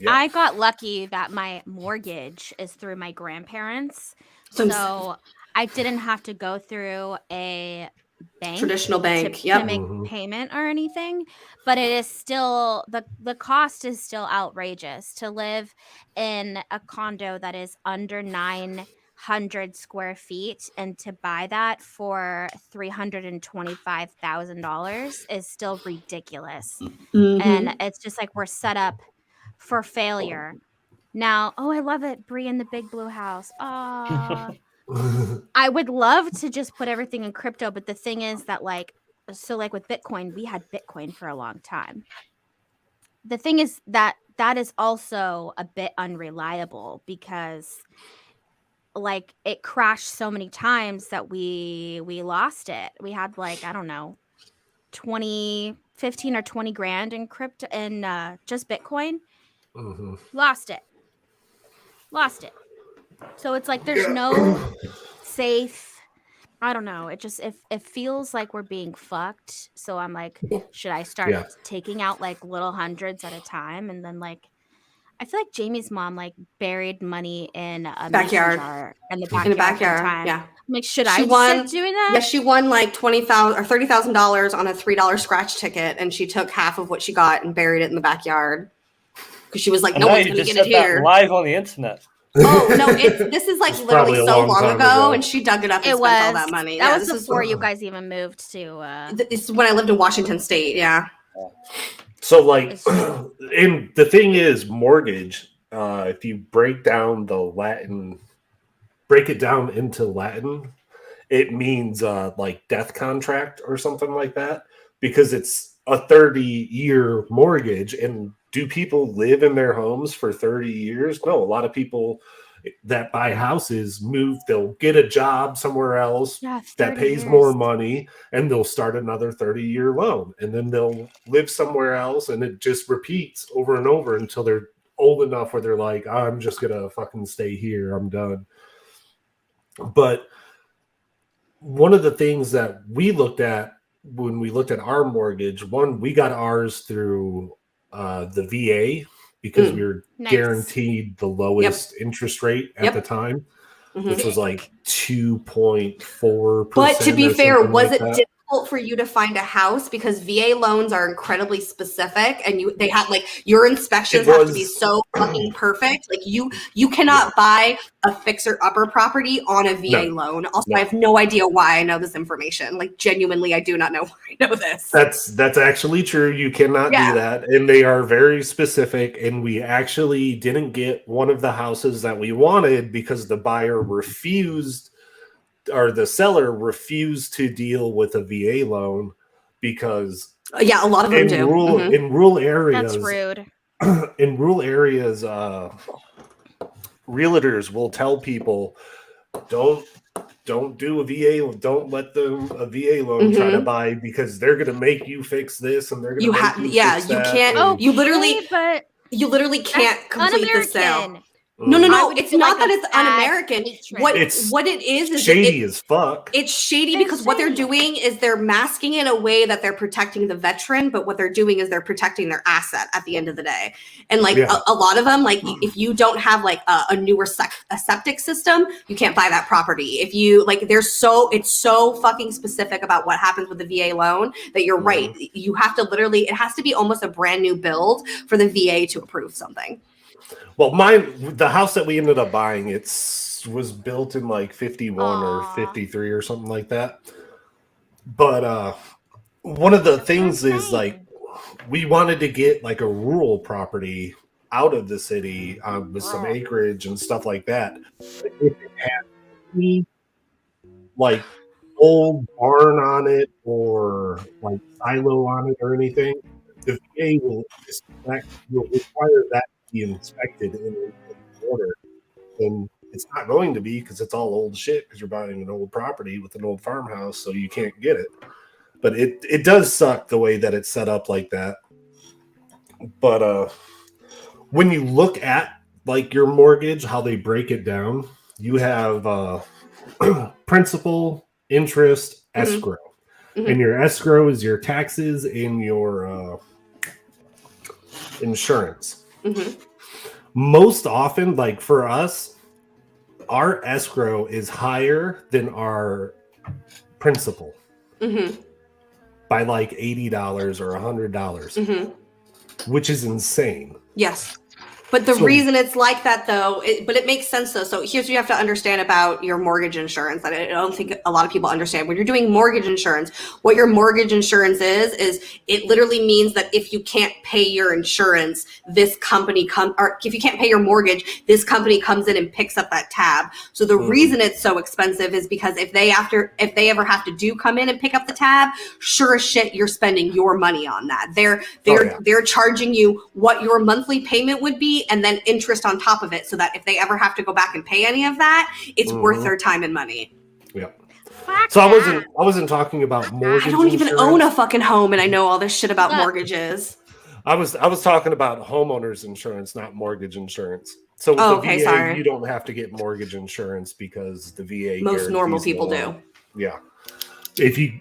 I got lucky that my mortgage is through my grandparents. So I didn't have to go through a bank, traditional bank, to make payment or anything. But it is still, the cost is still outrageous to live in a condo that is under 900 square feet, and to buy that for $325,000 is still ridiculous. And it's just like we're set up for failure. Now, I love it, Bree in the big blue house. I would love to just put everything in crypto, but the thing is that like with Bitcoin, we had Bitcoin for a long time. The thing is that is also a bit unreliable, because like it crashed so many times that we lost it. We had like, I don't know, 15 or 20 grand in crypto and just Bitcoin. Lost it. So it's like there's no safe, I don't know. It feels like we're being fucked. So I'm like, should I start taking out like little hundreds at a time? And then like, I feel like Jamie's mom like buried money in a backyard jar in the backyard. Yeah. I'm like, should I start doing that? Yeah, she won like $20,000 or $30,000 on a $3 scratch ticket, and she took half of what she got and buried it in the backyard because she was like, no one's gonna get it here. Live on the internet. Oh no! This is like literally so long ago, and she dug it up and spent all that money. That was before you guys even moved to. This is when I lived in Washington State. Yeah. So like, and the thing is, mortgage. If you break it down into Latin, it means like death contract or something like that, because it's a 30-year mortgage. And do people live in their homes for 30 years? No, a lot of people that buy houses move, they'll get a job somewhere else that pays more money, and they'll start another 30-year loan, and then they'll live somewhere else, and it just repeats over and over until they're old enough where they're like, I'm just gonna fucking stay here, I'm done. But one of the things that we looked at when we looked at our mortgage, one, we got ours through the VA because we were guaranteed the lowest interest rate at the time, which was like 2.4%. But to be fair, was it difficult for you to find a house, because VA loans are incredibly specific, and they have like your inspections have to be so fucking perfect. Like you cannot buy a fixer upper property on a VA loan. Also, I have no idea why I know this information. Like genuinely, I do not know why I know this. That's actually true. You cannot do that, and they are very specific. And we actually didn't get one of the houses that we wanted because the buyer refused, or the seller refused to deal with a VA loan because a lot of them do. In rural areas, that's rude. In rural areas, realtors will tell people, don't do a VA, don't let them a VA loan try to buy, because they're going to make you fix this and they're going to fix that. You can't. You literally can't complete the sale. No. It's not that it's un-American. What it is shady as fuck. It's shady because what they're doing is they're masking in a way that they're protecting the veteran, but what they're doing is they're protecting their asset at the end of the day. And like a lot of them, like if you don't have like a newer septic system, you can't buy that property. If you like, it's so fucking specific about what happens with the VA loan that you're right. You have to literally, it has to be almost a brand new build for the VA to approve something. Well, the house that we ended up buying, was built in like 51 or 53 or something like that. But one of the things is like, we wanted to get like a rural property out of the city with some acreage and stuff like that. If it had any like old barn on it or like silo on it or anything, the VA will require that be inspected in order, and it's not going to be because it's all old shit, because you're buying an old property with an old farmhouse, so you can't get it. But it does suck the way that it's set up like that. But when you look at like your mortgage, how they break it down, you have principal, interest, escrow, and your escrow is your taxes and your insurance. Most often, like for us, our escrow is higher than our principal by like $80 or $100, which is insane. Yes. But the reason it's like that, though, but it makes sense, though. So here's what you have to understand about your mortgage insurance. I don't think a lot of people understand. When you're doing mortgage insurance, what your mortgage insurance is it literally means that if you can't pay your insurance, this company or if you can't pay your mortgage, this company comes in and picks up that tab. So the reason it's so expensive is because if they ever have to come in and pick up the tab, sure as shit, you're spending your money on that. They're charging you what your monthly payment would be, and then interest on top of it, so that if they ever have to go back and pay any of that, it's worth their time and money. Yeah. So I wasn't talking about mortgage. I don't even own a fucking home, and I know all this shit about mortgages. I was talking about homeowners insurance, not mortgage insurance. So with the VA, you don't have to get mortgage insurance because the VA most normal people do. Yeah.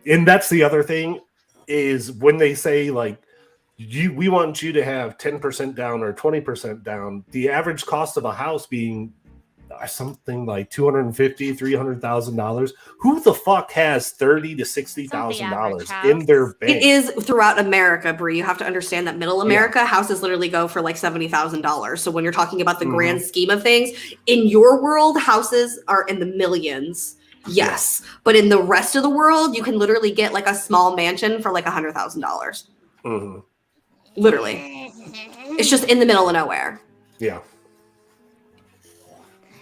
And that's the other thing is when they say like, we want you to have 10% down or 20% down. The average cost of a house being something like $250,000, $300,000. Who the fuck has $30,000 to $60,000 in their bank? It is throughout America, Bree. You have to understand that Middle America houses literally go for like $70,000. So when you're talking about the grand scheme of things, in your world, houses are in the millions. Yes, but in the rest of the world, you can literally get like a small mansion for like $100,000. Literally. It's just in the middle of nowhere. Yeah.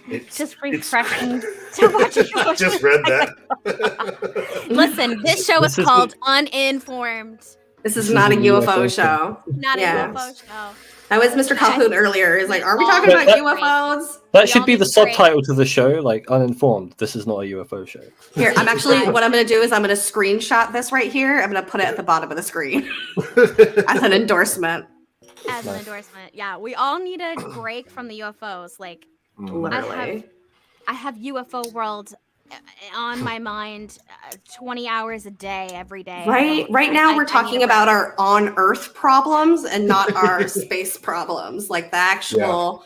It's just refreshing to watch a show. Just read that. Listen, this show is called Uninformed. This is not a UFO show. Not a Yeah. UFO show. That was Mr. Calhoun earlier. He's like, are we talking about UFOs? That We should all be need the to break. subtitle to the show, like Uninformed. This is not a UFO show. Here, I'm actually, what I'm going to do is I'm going to screenshot this right here. I'm going to put it at the bottom of the screen as an endorsement. As an endorsement. Yeah, we all need a break from the UFOs. Like, Literally. I have UFO world on my mind 20 hours a day, every day. Right now, we're I talking need a about break. our on-Earth problems and not our space problems. Like the actual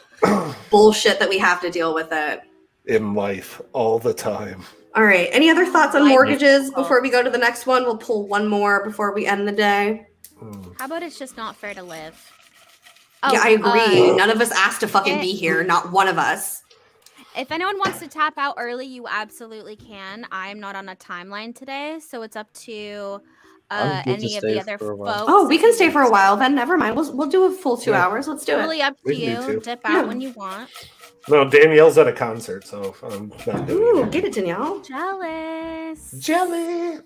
bullshit that we have to deal with it. In life, all the time. All right. Any other thoughts on Life mortgages is before we go to the next one? We'll pull one more before we end the day. How about it's just not fair to live? Yeah, I agree. None of us asked to fucking be here. Not one of us. If anyone wants to tap out early, you absolutely can. I'm not on a timeline today, so it's up to I'm good to any of stay the other for a folks. while. Oh, we if can you stay for a want while to. then. Never mind. We'll do a full 2 hours. Let's do it. Totally up to We can do you. too. Dip out when you want. No, Danielle's at a concert, so I'm not doing Ooh, it. get it, Danielle. Jealous. Jelly.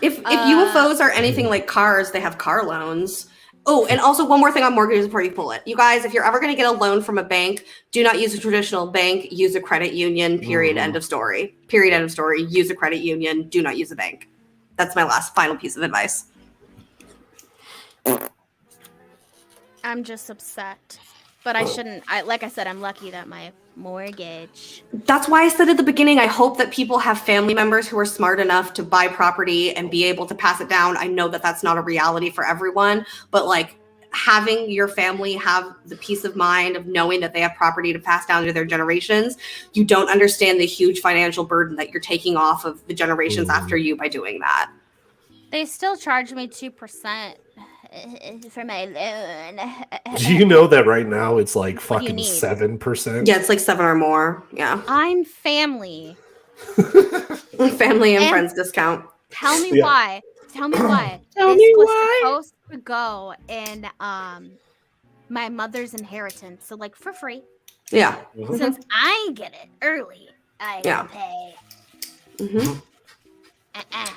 If UFOs are anything like cars, they have car loans. Oh, and also one more thing on mortgages before you pull it. You guys, if you're ever going to get a loan from a bank, do not use a traditional bank. Use a credit union. Period. End of story. Period. End of story. Use a credit union. Do not use a bank. That's my final piece of advice. I'm just upset. But I shouldn't. Like I said, I'm lucky that my mortgage. That's why I said at the beginning, I hope that people have family members who are smart enough to buy property and be able to pass it down. I know that that's not a reality for everyone, but like having your family have the peace of mind of knowing that they have property to pass down to their generations, you don't understand the huge financial burden that you're taking off of the generations after you by doing that. They still charge me 2% for my loan. Do you know that right now it's like What do you fucking need? 7%? Yeah, it's like 7 or more. Yeah. I'm family. Family and And- friends discount. Tell me Yeah. why. Tell me why. Tell this me was why. supposed to go in my mother's inheritance. So like for free. Yeah. Since I get it early, I Yeah. pay. Mm-hmm.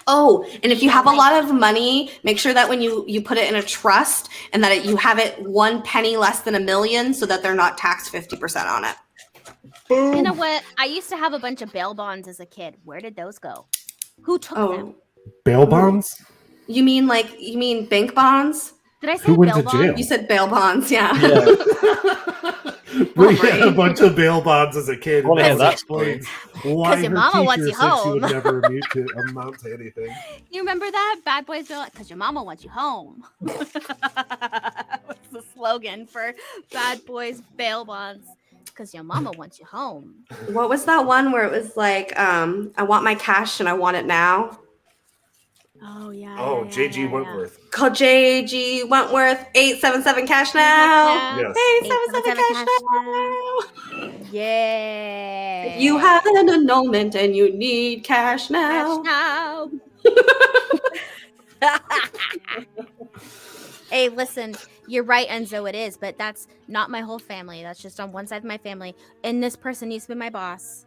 Oh, and if you have a lot of money, make sure that when you put it in a trust and that you have it 1 penny less than $1 million so that they're not taxed 50% on it. You know what? I used to have a bunch of bail bonds as a kid. Where did those go? Who took them? Bail bonds? You mean bank bonds? Did I say Who went bail to jail? bonds? You said bail bonds, yeah. We had a bunch of bail bonds as a kid. I wanna hear and that explains Because why your her mama wants teacher you said she would home. never amount to anything. You remember that? Bad Boys Bill? Because your mama wants you home. What's the slogan for Bad Boys Bail Bonds? Because your mama wants you home. What was that one where it was like, I want my cash and I want it now? Oh, yeah. Oh, yeah, J.G. yeah, Wentworth. Called J.G. Wentworth, 877 cash now. Yes. 877 cash now. Yeah. If you have an annulment and you need cash now. Cash now. Hey, listen, you're right, Enzo, it is, but that's not my whole family. That's just on one side of my family. And this person needs to be my boss.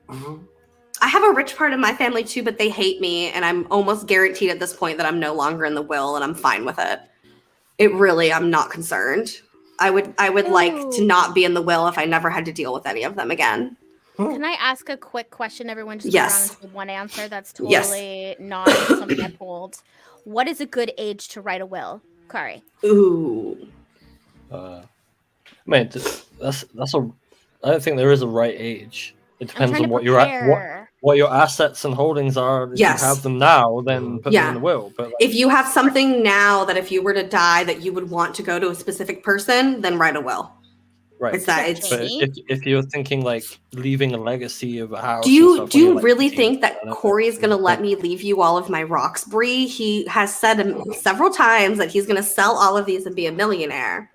I have a rich part of my family too, but they hate me, and I'm almost guaranteed at this point that I'm no longer in the will, and I'm fine with it. I'm not concerned. I would like to not be in the will if I never had to deal with any of them again. Can I ask a quick question, everyone? Just Yes. around one answer that's totally not something I pulled. What is a good age to write a will, Kari? Ooh. Man, that's a. I don't think there is a right age. It depends on what your assets and holdings are. If Yes. you have them now, then put them in the will. But if you have something now that if you were to die that you would want to go to a specific person, then write a will. right. It's that. But if you're thinking like leaving a legacy of a house, Do you and stuff when you're, like, really 18, think that I don't Corey is think going to it's let me leave you all of my rocks, Bree? He has said several times that he's going to sell all of these and be a millionaire.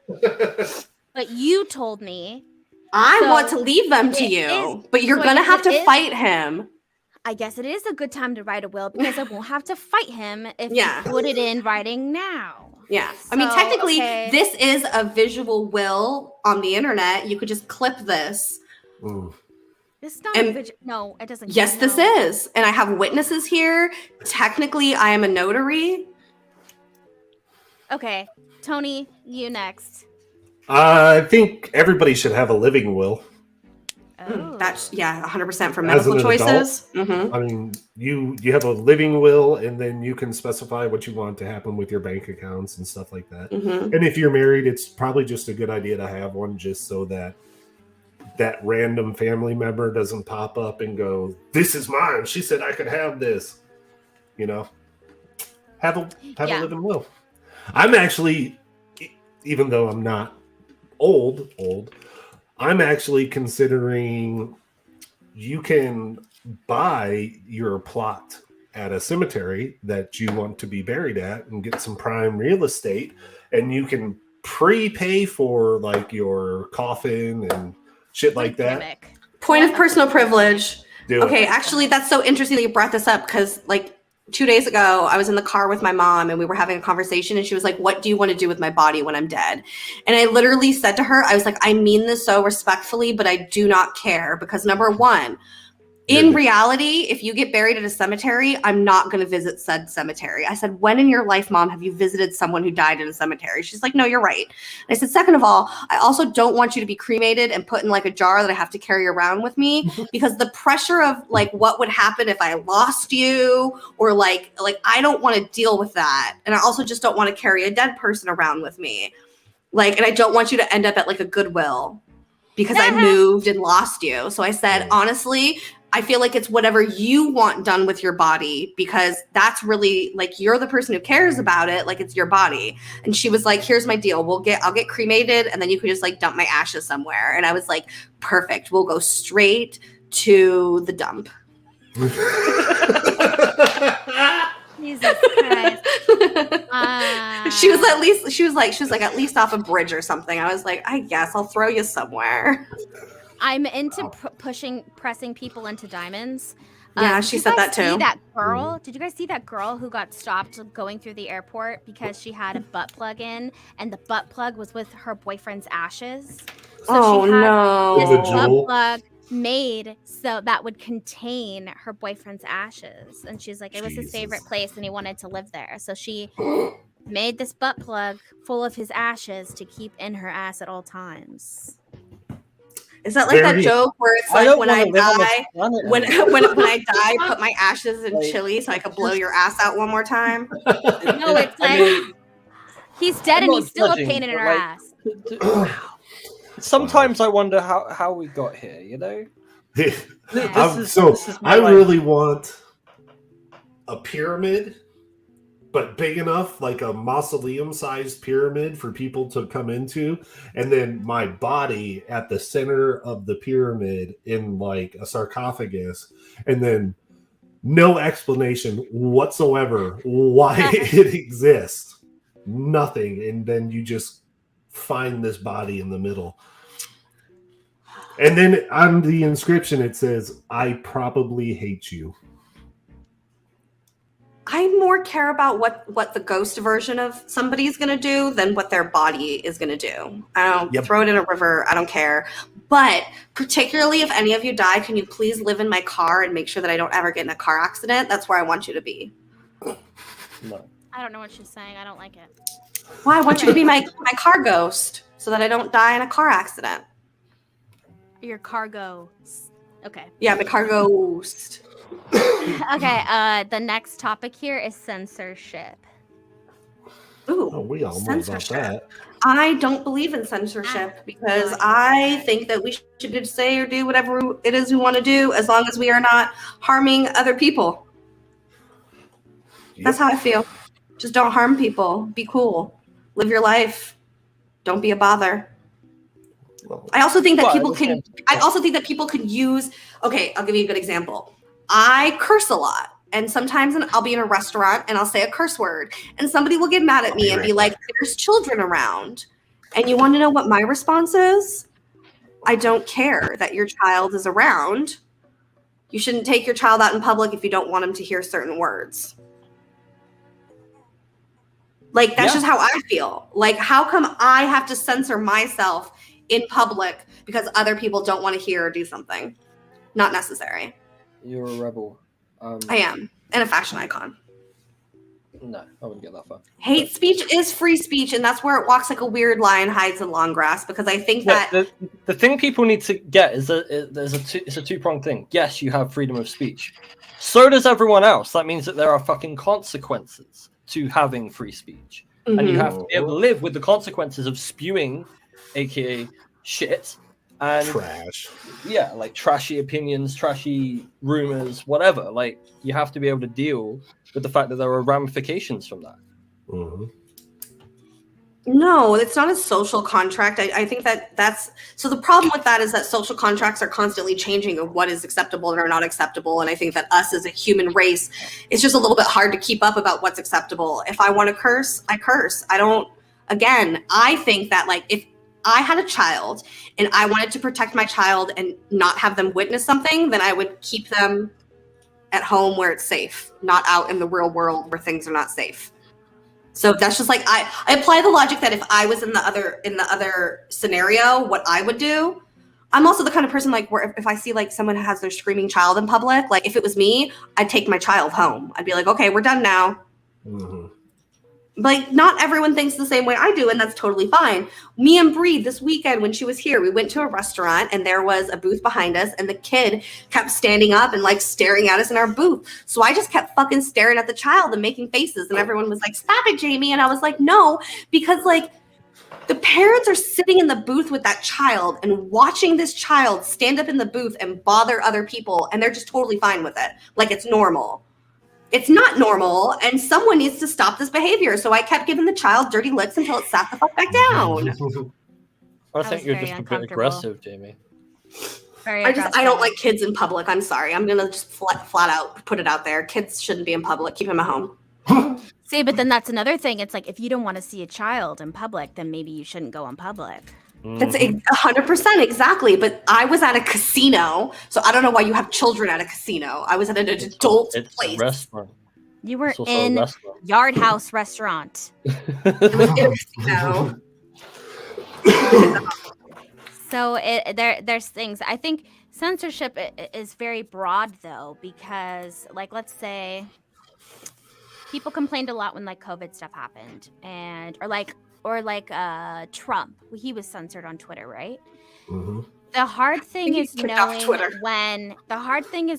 But you told me. I So, want to leave them to it you, is- but you're so I going to guess have it to is- fight him. I guess it is a good time to write a will because I won't have to fight him if Yeah. you put it in writing now. Yeah. I mean, So, technically, okay. this is a visual will on the internet. You could just clip this. This is not And- no, it doesn't. Yes, this is. And I have witnesses here. Technically, I am a notary. Okay, Tony, you next. I think everybody should have a living will. Oh, That's 100% for As medical an choices. adult, I mean, you have a living will, and then you can specify what you want to happen with your bank accounts and stuff like that. And if you're married, it's probably just a good idea to have one, just so that that random family member doesn't pop up and go, "This is mine. She said I could have this." You know, have a living will. I'm actually, even though I'm not old, I'm actually considering you can buy your plot at a cemetery that you want to be buried at and get some prime real estate, and you can prepay for like your coffin and shit like that. Gimmick. Point of personal privilege. Okay, actually, that's so interesting that you brought this up, because like 2 days ago, I was in the car with my mom and we were having a conversation, and she was like, "What do you want to do with my body when I'm dead?" And I literally said to her, I was like, "I mean this so respectfully, but I do not care, because number one, in reality, if you get buried at a cemetery, I'm not going to visit said cemetery." I said, "When in your life, Mom, have you visited someone who died in a cemetery?" She's like, "No, you're right." And I said, "Second of all, I also don't want you to be cremated and put in like a jar that I have to carry around with me, because the pressure of like what would happen if I lost you, or like I don't want to deal with that. And I also just don't want to carry a dead person around with me. Like, and I don't want you to end up at like a Goodwill because I moved and lost you." So I said, honestly, I feel like it's whatever you want done with your body, because that's really like, you're the person who cares about it. Like, it's your body. And she was like, "Here's my deal. I'll get cremated, and then you can just like dump my ashes somewhere." And I was like, "Perfect. We'll go straight to the dump." Jesus Christ. She was like, "At least off a bridge or something." I was like, "I guess I'll throw you somewhere." I'm into pressing people into diamonds. Yeah, she said that too. Did you guys see that girl who got stopped going through the airport because she had a butt plug in, and the butt plug was with her boyfriend's ashes? So she had this butt plug made so that would contain her boyfriend's ashes, and she's like, it was his favorite place and he wanted to live there, so she made this butt plug full of his ashes to keep in her ass at all times. Is that like that joke where it's like, when I die, put my ashes in chili so I could blow your ass out one more time? No, it's like, he's dead and he's still a pain in her ass. Sometimes I wonder how we got here, you know? I really want a pyramid, but big enough, like a mausoleum-sized pyramid for people to come into, and then my body at the center of the pyramid in like a sarcophagus, and then no explanation whatsoever why it exists. Nothing. And then you just find this body in the middle. And then on the inscription it says, "I probably hate you." I more care about what the ghost version of somebody's going to do than what their body is going to do. I don't throw it in a river. I don't care. But particularly if any of you die, can you please live in my car and make sure that I don't ever get in a car accident? That's where I want you to be. No. I don't know what she's saying. I don't like it. Why? I want you to be my car ghost so that I don't die in a car accident. Your cargo. Okay. Yeah, my car ghost. Okay, the next topic here is censorship. Ooh, we all know about that. I don't believe in censorship because I think that we should say or do whatever it is we want to do, as long as we are not harming other people. That's how I feel. Just don't harm people. Be cool. Live your life. Don't be a bother. I also think that people can. I also think that people could use. Okay, I'll give you a good example. I curse a lot, and sometimes I'll be in a restaurant and I'll say a curse word, and somebody will get mad at me and be like, "There's children around," and you want to know what my response is? I don't care that your child is around. You shouldn't take your child out in public if you don't want him to hear certain words. Like, that's just how I feel. Like, how come I have to censor myself in public because other people don't want to hear or do something? Not necessary. You're a rebel. I am. And a fashion icon. No, I wouldn't get that far. Hate speech is free speech, and that's where it walks like a weird line hides in long grass, because I think that the thing people need to get is that it's a two-pronged thing. Yes, you have freedom of speech. So does everyone else. That means that there are fucking consequences to having free speech. And you have to be able to live with the consequences of spewing, aka shit, and trash. Yeah, like trashy opinions, trashy rumors, whatever. Like, you have to be able to deal with the fact that there are ramifications from that. No, it's not a social contract. I think that's so. The problem with that is that social contracts are constantly changing of what is acceptable and are not acceptable. And I think that us as a human race, it's just a little bit hard to keep up about what's acceptable. If I want to curse, I curse. I don't. Again, I think that like if I had a child and I wanted to protect my child and not have them witness something, then I would keep them at home where it's safe, not out in the real world where things are not safe. So that's just like I apply the logic that if I was in the other scenario, what I would do. I'm also the kind of person like where if I see like someone has their screaming child in public, like if it was me, I'd take my child home. I'd be like, okay, we're done now. Like not everyone thinks the same way I do, and that's totally fine. Me and Bree this weekend when she was here, we went to a restaurant and there was a booth behind us, and the kid kept standing up and like staring at us in our booth. So I just kept fucking staring at the child and making faces, and everyone was like, "Stop it, Jamie!" And I was like, "No," because like the parents are sitting in the booth with that child and watching this child stand up in the booth and bother other people, and they're just totally fine with it, like it's normal. It's not normal, and someone needs to stop this behavior. So I kept giving the child dirty looks until it sat the fuck back down. I think you're just a bit aggressive, Jamie. I don't like kids in public. I'm sorry. I'm gonna just flat out put it out there. Kids shouldn't be in public. Keep them at home. See, but then that's another thing. It's like if you don't want to see a child in public, then maybe you shouldn't go in public. That's 100% exactly. But I was at a casino, so I don't know why you have children at a casino. I was at an adult place. A restaurant. You were in Yard House restaurant. It was in a casino. So there's things. I think censorship is very broad though, because like let's say people complained a lot when like COVID stuff happened, and or like Trump, he was censored on Twitter, right? The hard thing is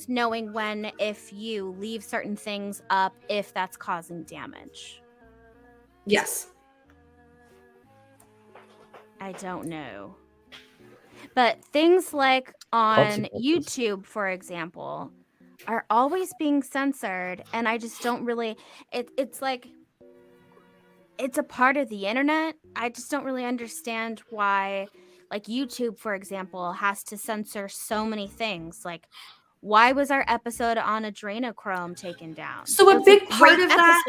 knowing when if you leave certain things up, if that's causing damage. Yes. I don't know. But things like on YouTube, for example, are always being censored, and I just don't really it's like it's a part of the internet. I just don't really understand why, like YouTube, for example, has to censor so many things. Like, why was our episode on adrenochrome taken down? So a big part of that.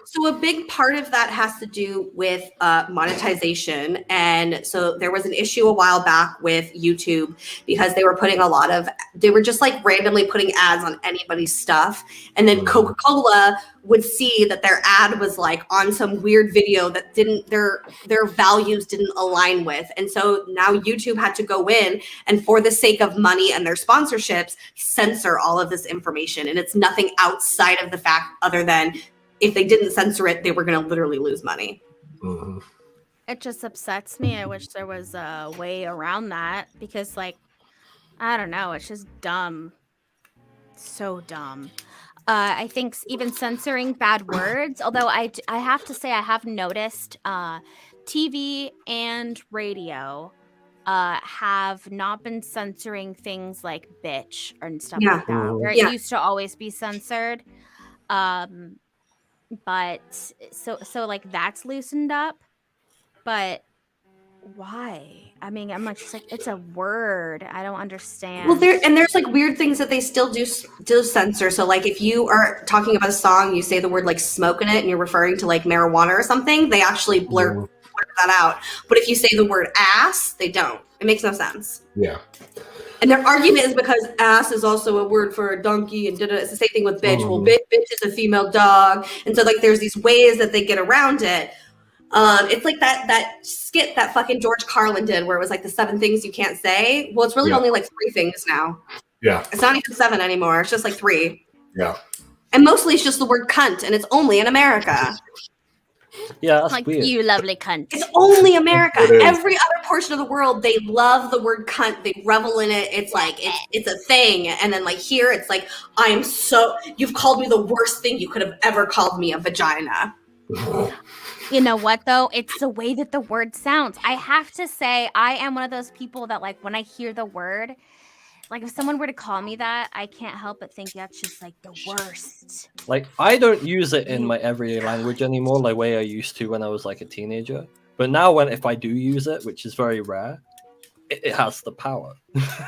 So a big part of that has to do with monetization. And so there was an issue a while back with YouTube because they were just like randomly putting ads on anybody's stuff. And then Coca-Cola would see that their ad was like on some weird video that their values didn't align with. And so now YouTube had to go in and for the sake of money and their sponsorships, censor all of this information. And it's nothing outside of the fact other than if they didn't censor it, they were going to literally lose money. It just upsets me. I wish there was a way around that because, like, I don't know. It's just dumb. So dumb. I think even censoring bad words, although I have to say I have noticed TV and radio have not been censoring things like bitch and stuff like that, where it used to always be censored. But so like that's loosened up, but why? I mean, I'm like, just like it's a word. I don't understand. Well, there's like weird things that they still do censor. So like if you are talking about a song, you say the word like smoke in it and you're referring to like marijuana or something, they actually blur that out. But if you say the word ass, they don't. It makes no sense. Yeah. And their argument is because ass is also a word for a donkey and it's the same thing with bitch. Well, bitch is a female dog. And so like there's these ways that they get around it. It's like that skit that fucking George Carlin did where it was like the 7 things you can't say. Well, it's really only like 3 things now. Yeah. It's not even 7 anymore. It's just like 3. Yeah. And mostly it's just the word cunt, and it's only in America. Yeah, that's Like, weird. you lovely cunt. It's only America. It is. Every other portion of the world, they love the word cunt. They revel in it. It's like it's a thing. And then like here, it's like you've called me the worst thing you could have ever called me, a vagina. You know what, though? It's the way that the word sounds. I have to say, I am one of those people that, like, when I hear the word, like, if someone were to call me that, I can't help but think that's just, like, the worst. Like, I don't use it in my everyday language anymore, like way I used to when I was like a teenager. But now, if I do use it, which is very rare, it has the power.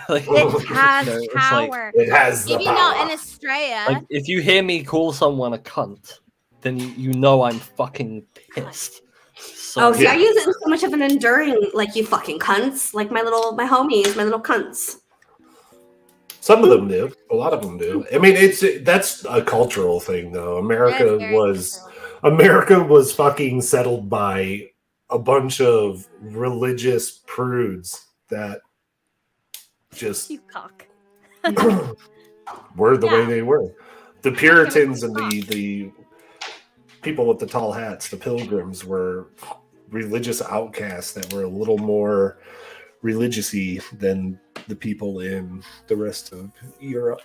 Like, It has it's power. It has the Maybe power. not in Australia. like, if you hear me call someone a cunt, then you know I'm fucking pissed. So, See, I use it in so much of an enduring, like, you fucking cunts, like my homies, my little cunts. Some of them do. A lot of them do. I mean, that's a cultural thing, though. America was fucking settled by a bunch of religious prudes that just You cock. were the way they were. The Puritans and the people with the tall hats, the Pilgrims, were religious outcasts that were a little more religious-y than the people in the rest of Europe.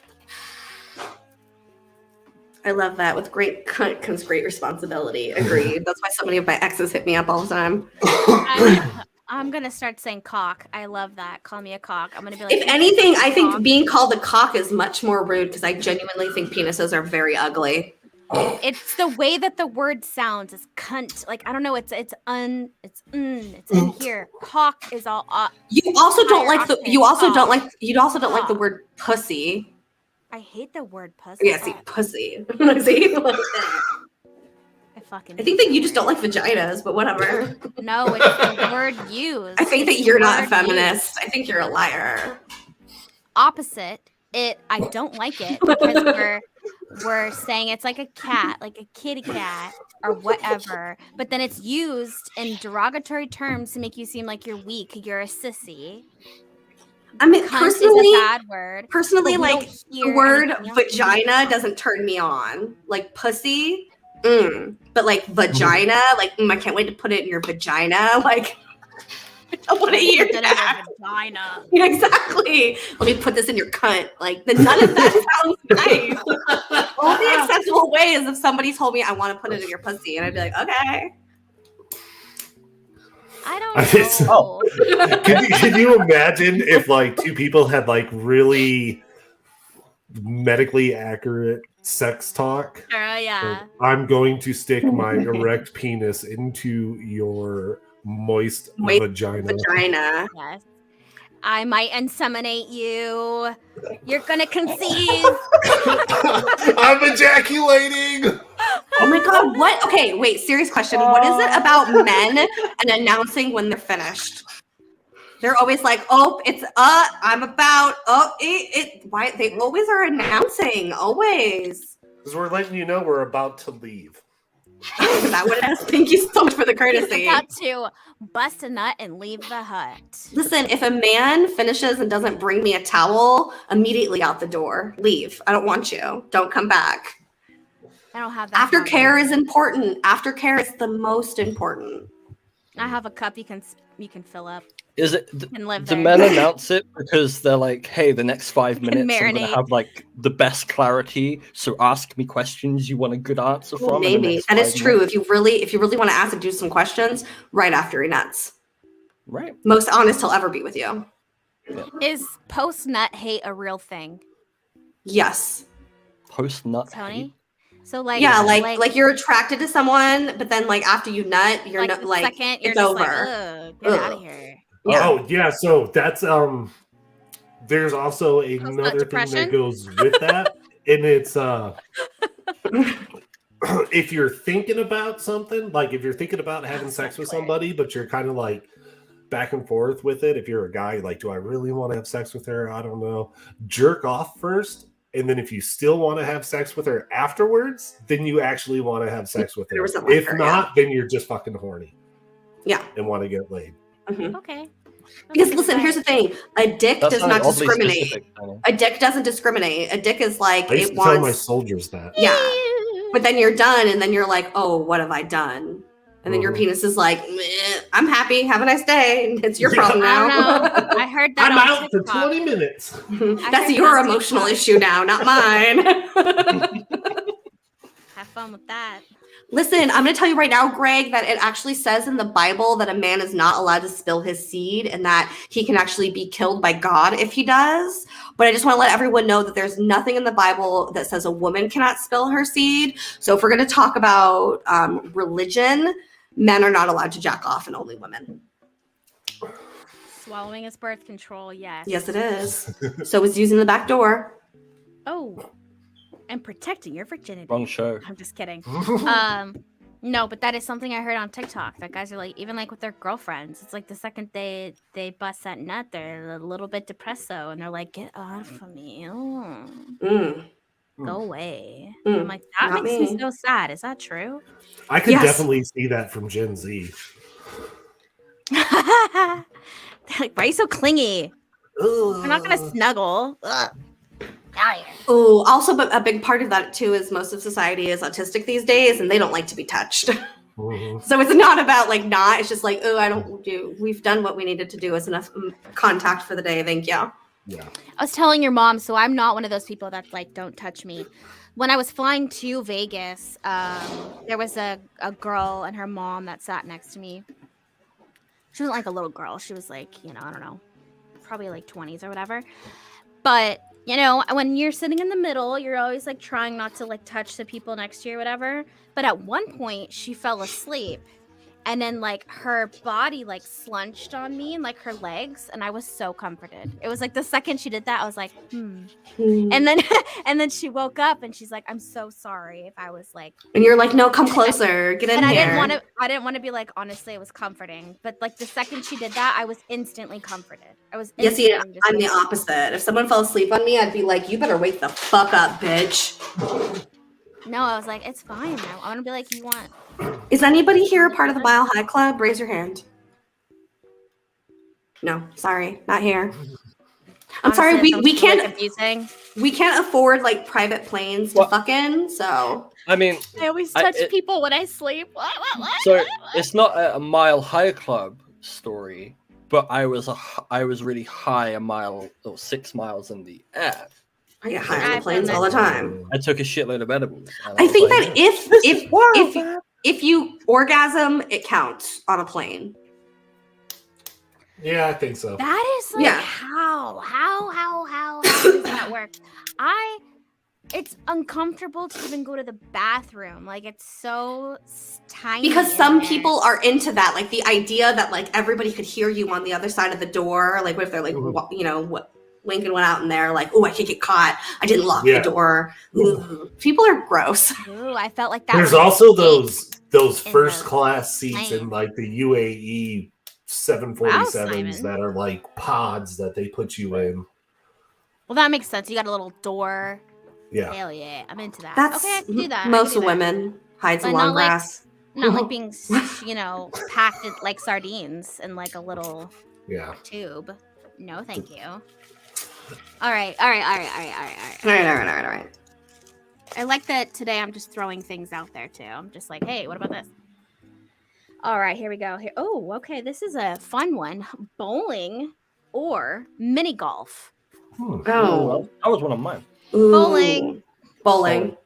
I love that. With great cunt comes great responsibility. Agreed. That's why so many of my exes hit me up all the time. I'm gonna start saying cock. I love that. Call me a cock. I'm gonna be like. If anything, I think being called a cock is much more rude because I genuinely think penises are very ugly. It's the way that the word sounds. Is cunt. Like, I don't know. It's in here. Cock is all. You also don't like the word pussy. I hate the word pussy. Yeah, see, pussy. See? I think that you just don't like vaginas, but whatever. No, it's the word used. I think that you're not a feminist. I think you're a liar. Opposite. I don't like it because we're saying it's like a cat, like a kitty cat or whatever, but then it's used in derogatory terms to make you seem like you're weak, you're a sissy. I mean, Cunt personally, is a bad word. Personally, like, the word vagina doesn't turn me on. Like, pussy, but like vagina, like, I can't wait to put it in your vagina. Like, I want to hear that. Vagina. Yeah, exactly. Let me put this in your cunt. Like, none of that sounds nice. Only acceptable way is if somebody told me I want to put it in your pussy, and I'd be like, okay. I don't know. Can you imagine if like two people had like really medically accurate sex talk? Yeah. Like, I'm going to stick my erect penis into your moist vagina. Yes. I might inseminate you. You're gonna conceive. I'm ejaculating. Oh my god, what? Okay, wait, serious question. What is it about men and announcing when they're finished? They're always like, oh, it's I'm about, why they always are announcing, always. Because we're letting you know we're about to leave. Is that what it is? Thank you so much for the courtesy. About to bust a nut and leave the hut. Listen, if a man finishes and doesn't bring me a towel, immediately out the door. Leave. I don't want you. Don't come back. I don't have that. Aftercare is important. Aftercare is the most important. I have a cup you can fill up. Is it? Live do there. men announce it because they're like, "Hey, the next 5 minutes, I'm gonna have like the best clarity. So ask me questions you want a good answer from." Well, maybe that is true. If you really want to ask and do some questions, right after he nuts. Right. Most honest he'll ever be with you. Yeah. Is post nut hate a real thing? Yes. Post nut. Tony. So like you're attracted to someone, but then like after you nut, you're not like second, it's over. Like, get out of here. Yeah. Oh yeah, so that's there's also another thing that goes with that, and it's if you're thinking about something, like if you're thinking about having sex with somebody, but you're kind of like back and forth with it. If you're a guy, like, do I really want to have sex with her? I don't know. Jerk off first. And then if you still want to have sex with her afterwards, then you actually want to have sex with her. If not, then you're just fucking horny. Yeah. And want to get laid. Mm-hmm. Okay. Because listen, here's the thing: a dick That's does not oddly discriminate. specific, Tony. A dick doesn't discriminate. A dick is like I used it to tell my wants. soldiers that. Yeah, but then you're done, and then you're like, oh, what have I done? And then your Mhm. penis is like, meh, I'm happy, have a nice day. It's your problem I now. don't know. I heard that I'm on out for TikTok. 20 minutes. That's heard your that on emotional TikTok. issue now, not mine. Have fun with that. Listen, I'm going to tell you right now, Greg, that it actually says in the Bible that a man is not allowed to spill his seed and that he can actually be killed by God if he does. But I just want to let everyone know that there's nothing in the Bible that says a woman cannot spill her seed. So if we're going to talk about religion, men are not allowed to jack off and only women. Swallowing is birth control, yes. Yes, it is. So is using the back door. Oh, and protecting your virginity. Wrong show. I'm just kidding. No, but that is something I heard on TikTok. That guys are like, even like with their girlfriends, it's like the second they bust that nut, they're a little bit depresso, and they're like, "Get off of me, go away." I'm like, that Not makes me. me so sad. Is that true? I could Yes. definitely see that from Gen Z. They're like, why are you so clingy? We're not gonna snuggle. Ugh. Out of here. Oh, also, but a big part of that too is most of society is autistic these days, and they don't like to be touched. Mhm. So it's not about like not. It's just like, oh, I don't do. We've done what we needed to do. It's enough contact for the day. Thank you. Yeah. I was telling your mom, so I'm not one of those people that's like, don't touch me. When I was flying to Vegas, there was a girl and her mom that sat next to me. She wasn't like a little girl. She was like, I don't know, probably like 20s or whatever. But, when you're sitting in the middle, you're always like trying not to like touch the people next to you or whatever. But at one point, she fell asleep. And then like her body like slunched on me and like her legs, and I was so comforted. It was like the second she did that, I was like, And then she woke up and she's like, I'm so sorry if I was like, And you're like, no, come closer, get in and here. I didn't want to be like, honestly, it was comforting. But like the second she did that, I was instantly comforted. I was Yeah, see, instantly just I'm the like, opposite. If someone fell asleep on me, I'd be like, you better wake the fuck up, bitch. no, I was like, it's fine. I want to be like, you want. Is anybody here a part of the Mile High Club? Raise your hand. No, sorry, not here. I'm Honestly, sorry, it sounds we really can't confusing. we can't afford like private planes to fuck in, so I mean, I always touch people when I sleep. What? so it's not a Mile High Club story, but I was really high a mile or 6 miles in the air. I get high on the planes all the time. I took a shitload of edibles. I think that if you orgasm, it counts on a plane. Yeah, I think so. That is like how does that work? It's uncomfortable to even go to the bathroom. Like it's so tiny. Because some people are into that, like the idea that like everybody could hear you on the other side of the door. Like what if they're like, Lincoln went out in there, like, oh, I could get caught. I didn't lock the door. Ooh. People are gross. Ooh, I felt like that. There's also those first class seats in like the UAE 747s that are like pods that they put you in. Well, that makes sense. You got a little door. Yeah. Hell yeah, I'm into that. That's okay, I can do that. Most of women hide some long grass. Not like being, packed in, like sardines in like a little tube. No, thank you. All right. I like that today I'm just throwing things out there too. I'm just like, hey, what about this? All right, here we go. Here. Oh, okay. This is a fun one. Bowling or mini golf. Oh, that was one of mine. Ooh. Bowling.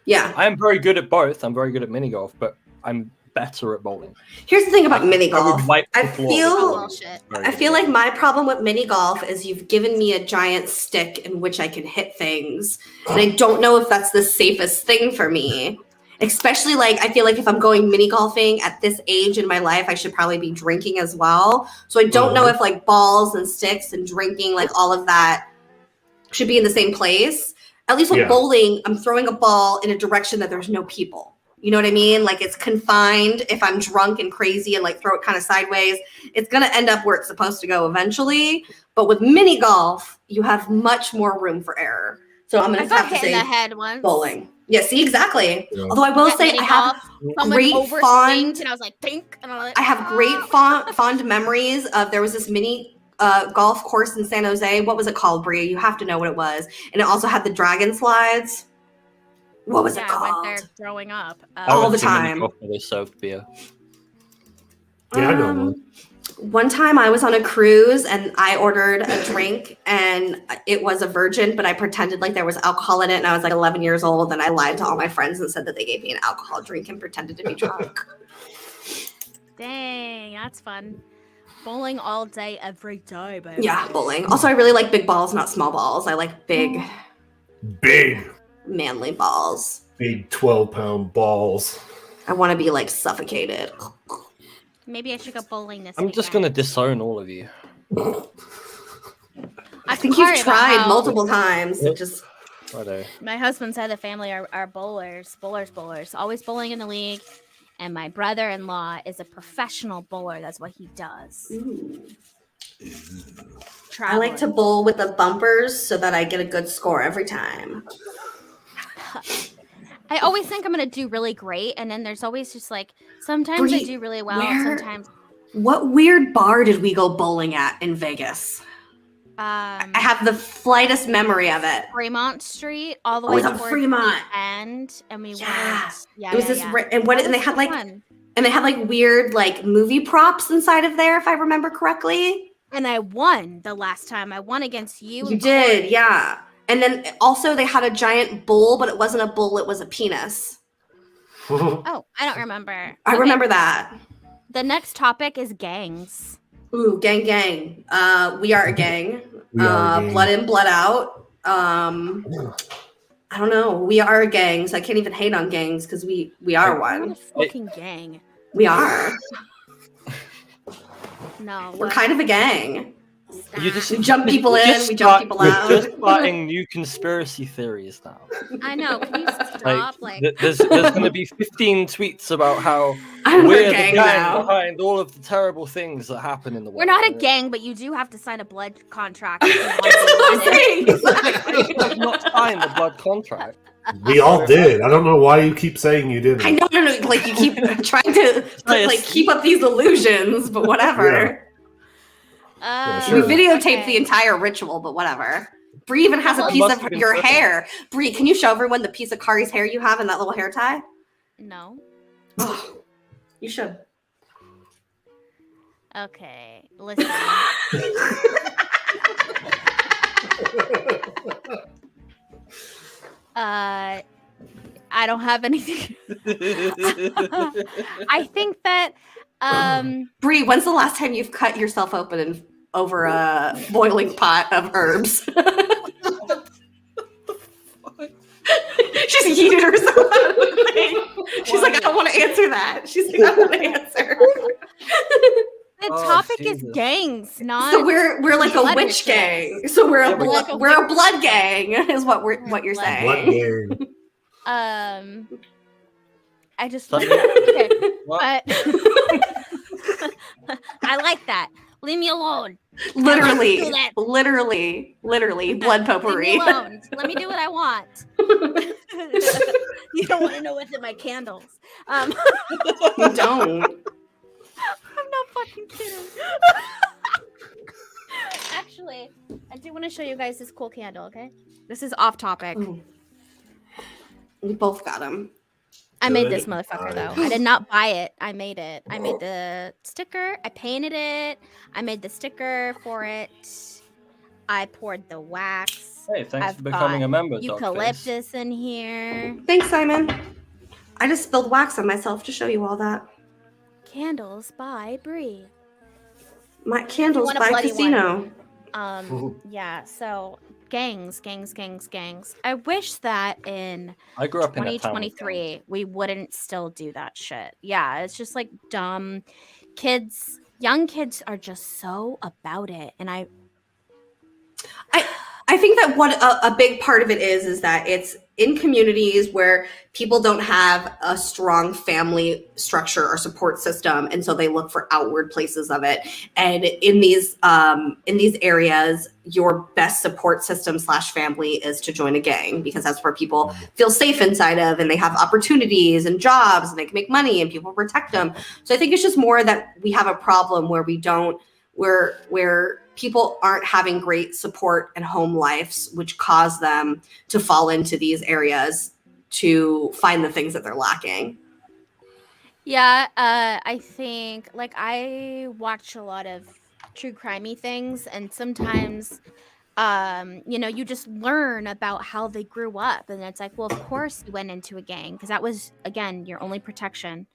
Yeah. I am very good at both. I'm very good at mini golf, but I'm better at bowling. Here's the thing about mini golf. I feel like my problem with mini golf is you've given me a giant stick in which I can hit things, and I don't know if that's the safest thing for me. Especially like I feel like if I'm going mini golfing at this age in my life, I should probably be drinking as well. So I don't know if like balls and sticks and drinking, like all of that should be in the same place. At least with bowling, I'm throwing a ball in a direction that there's no people. You know what I mean? Like it's confined. If I'm drunk and crazy and like throw it kind of sideways, it's going to end up where it's supposed to go eventually. But with mini golf, you have much more room for error. So I'm going to have to say the head once. bowling. Yeah, see, exactly. Yeah. Although I will say I have great fond, and I was like, think, and I have great fond memories of, there was this mini golf course in San Jose. What was it called, Bria? You have to know what it was. And it also had the dragon slides. What was it called? I went there growing up. All the time. They served beer. Yeah, I know one. One time I was on a cruise and I ordered a drink and it was a virgin, but I pretended like there was alcohol in it, and I was like 11 years old, and I lied to all my friends and said that they gave me an alcohol drink and pretended to be drunk. Dang, that's fun. Bowling all day, every day, baby. Yeah, bowling. Also, I really like big balls, not small balls. I like big, manly balls. Big 12-pound balls. I want to be like suffocated. Maybe I should go bowling this I'm weekend. just gonna disown all of you. I think you've tried multiple times. It just. My husband's side of the family are bowlers. Always bowling in the league. And my brother-in-law is a professional bowler. That's what he does. Ooh. I like to bowl with the bumpers so that I get a good score every time. I always think I'm going to do really great. And then there's always just like, sometimes I do really well. Sometimes. What weird bar did we go bowling at in Vegas? I have the slightest memory of it. Fremont Street, all the way to Fremont end, and we went. Yeah, it was this, and they had like, fun. And they had like weird like movie props inside of there, if I remember correctly. And I won the last time. I won against you. You did, yeah. And then also they had a giant bull, but it wasn't a bull; it was a penis. Oh, I don't remember. I remember that. The next topic is gangs. Ooh, gang. We are a gang. Blood in, blood out. I don't know. We are a gang, so I can't even hate on gangs because we are one. We're not a fucking gang. We are. No. We're kind of a gang. We jump people in, we jump people out. We're just starting new conspiracy theories now. I know. Can you stop? There's going to be 15 tweets about how we're the gang behind all of the terrible things that happen in the world. We're not a gang, but you do have to sign a blood contract. That's what I'm saying. You have not signed the blood contract. We all did. I don't know why you keep saying you didn't. I know. Like you keep trying to keep up these illusions, but whatever. Yeah. We videotaped the entire ritual, but whatever. Bree even has a piece of your hair. Bree, can you show everyone the piece of Kari's hair you have in that little hair tie? No. Oh, you should. Okay, listen. I don't have anything. I think that Bree, when's the last time you've cut yourself open over a boiling pot of herbs? She's yeeted herself out of the thing. She's like, I don't want to answer that. She's like, I don't want to answer. The topic is gangs, not. So we're like a witch gang. So we're a blood gang, is what you're saying. Blood gang. I just okay, but I like that. Leave me alone. Literally, blood potpourri. Leave me alone. Let me do what I want. You don't want to know what's in my candles. You don't. I'm not fucking kidding. Actually, I do want to show you guys this cool candle, okay? This is off topic. Ooh. We both got them. I made this motherfucker, though. I did not buy it. I made it. I made the sticker. I painted it. I made the sticker for it. I poured the wax. Hey, thanks for becoming a member, eucalyptus in here. Thanks, Simon. I just spilled wax on myself to show you all that. Candles by Bree. My candles by Casino. Yeah, so gangs. I wish that in I grew up 2023 we wouldn't still do that shit. Yeah, it's just like dumb. Young kids are just so about it, and I I think that what a big part of it is that it's in communities where people don't have a strong family structure or support system, and so they look for outward places of it. And in these areas, your best support system / family is to join a gang, because that's where people feel safe inside of, and they have opportunities and jobs, and they can make money, and people protect them. So I think it's just more that we have a problem where we don't, where people aren't having great support and home lives, which cause them to fall into these areas to find the things that they're lacking. Yeah, I think, like, I watch a lot of true crimey things, and sometimes, you know, you just learn about how they grew up, and it's like, well, of course you went into a gang, because that was, again, your only protection.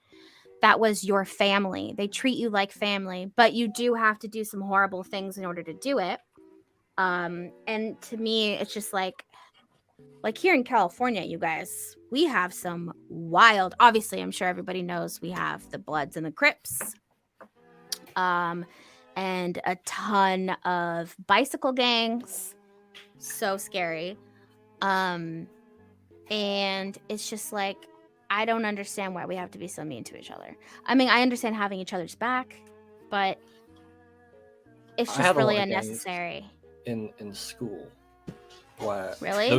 That was your family. They treat you like family, but you do have to do some horrible things in order to do it. And to me, it's just like here in California, you guys, we have some wild, obviously, I'm sure everybody knows we have the Bloods and the Crips, and a ton of bicycle gangs. So scary. And it's just like, I don't understand why we have to be so mean to each other. I mean, I understand having each other's back, but it's just really unnecessary. In school, where Really?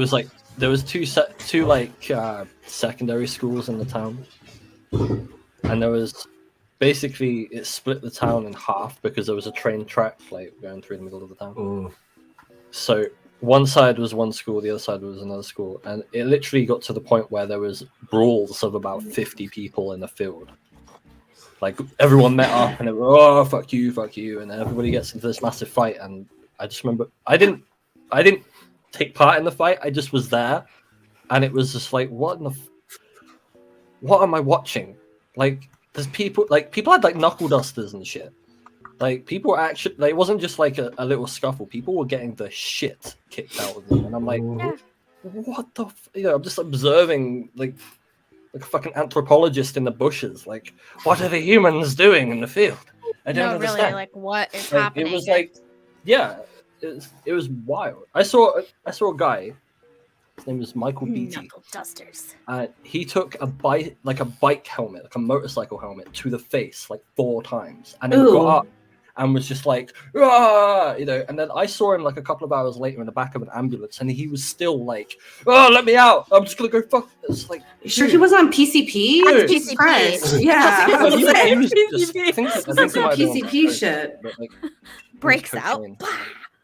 there was two secondary schools in the town, and there was basically, it split the town in half because there was a train track like going through the middle of the town. So one side was one school, the other side was another school, and it literally got to the point where there was brawls of about 50 people in the field. Like, everyone met up and it was, oh, fuck you, and then everybody gets into this massive fight. And I just remember, I didn't take part in the fight, I just was there, and it was just like, what am I watching? Like, there's people had like knuckle dusters and shit. Like, people were actually, like, it wasn't just like a little scuffle. People were getting the shit kicked out of them. And I'm like, what the I'm just observing, like a fucking anthropologist in the bushes. Like, what are the humans doing in the field? I don't understand. Really, like, what is happening? It was like, yeah, it was wild. I saw a guy, his name was Michael Beatty. Knuckle dusters. He took a bike helmet, like a motorcycle helmet, to the face like 4 times, and then got up and was just like, ah, and then I saw him like a couple of hours later in the back of an ambulance, and he was still like, oh, let me out, I'm just gonna go fuck. It's like, you sure he wasn't on PCP? That's Jesus PCP. Christ. Yeah. He was just, I think PCP shit. But, like, breaks out.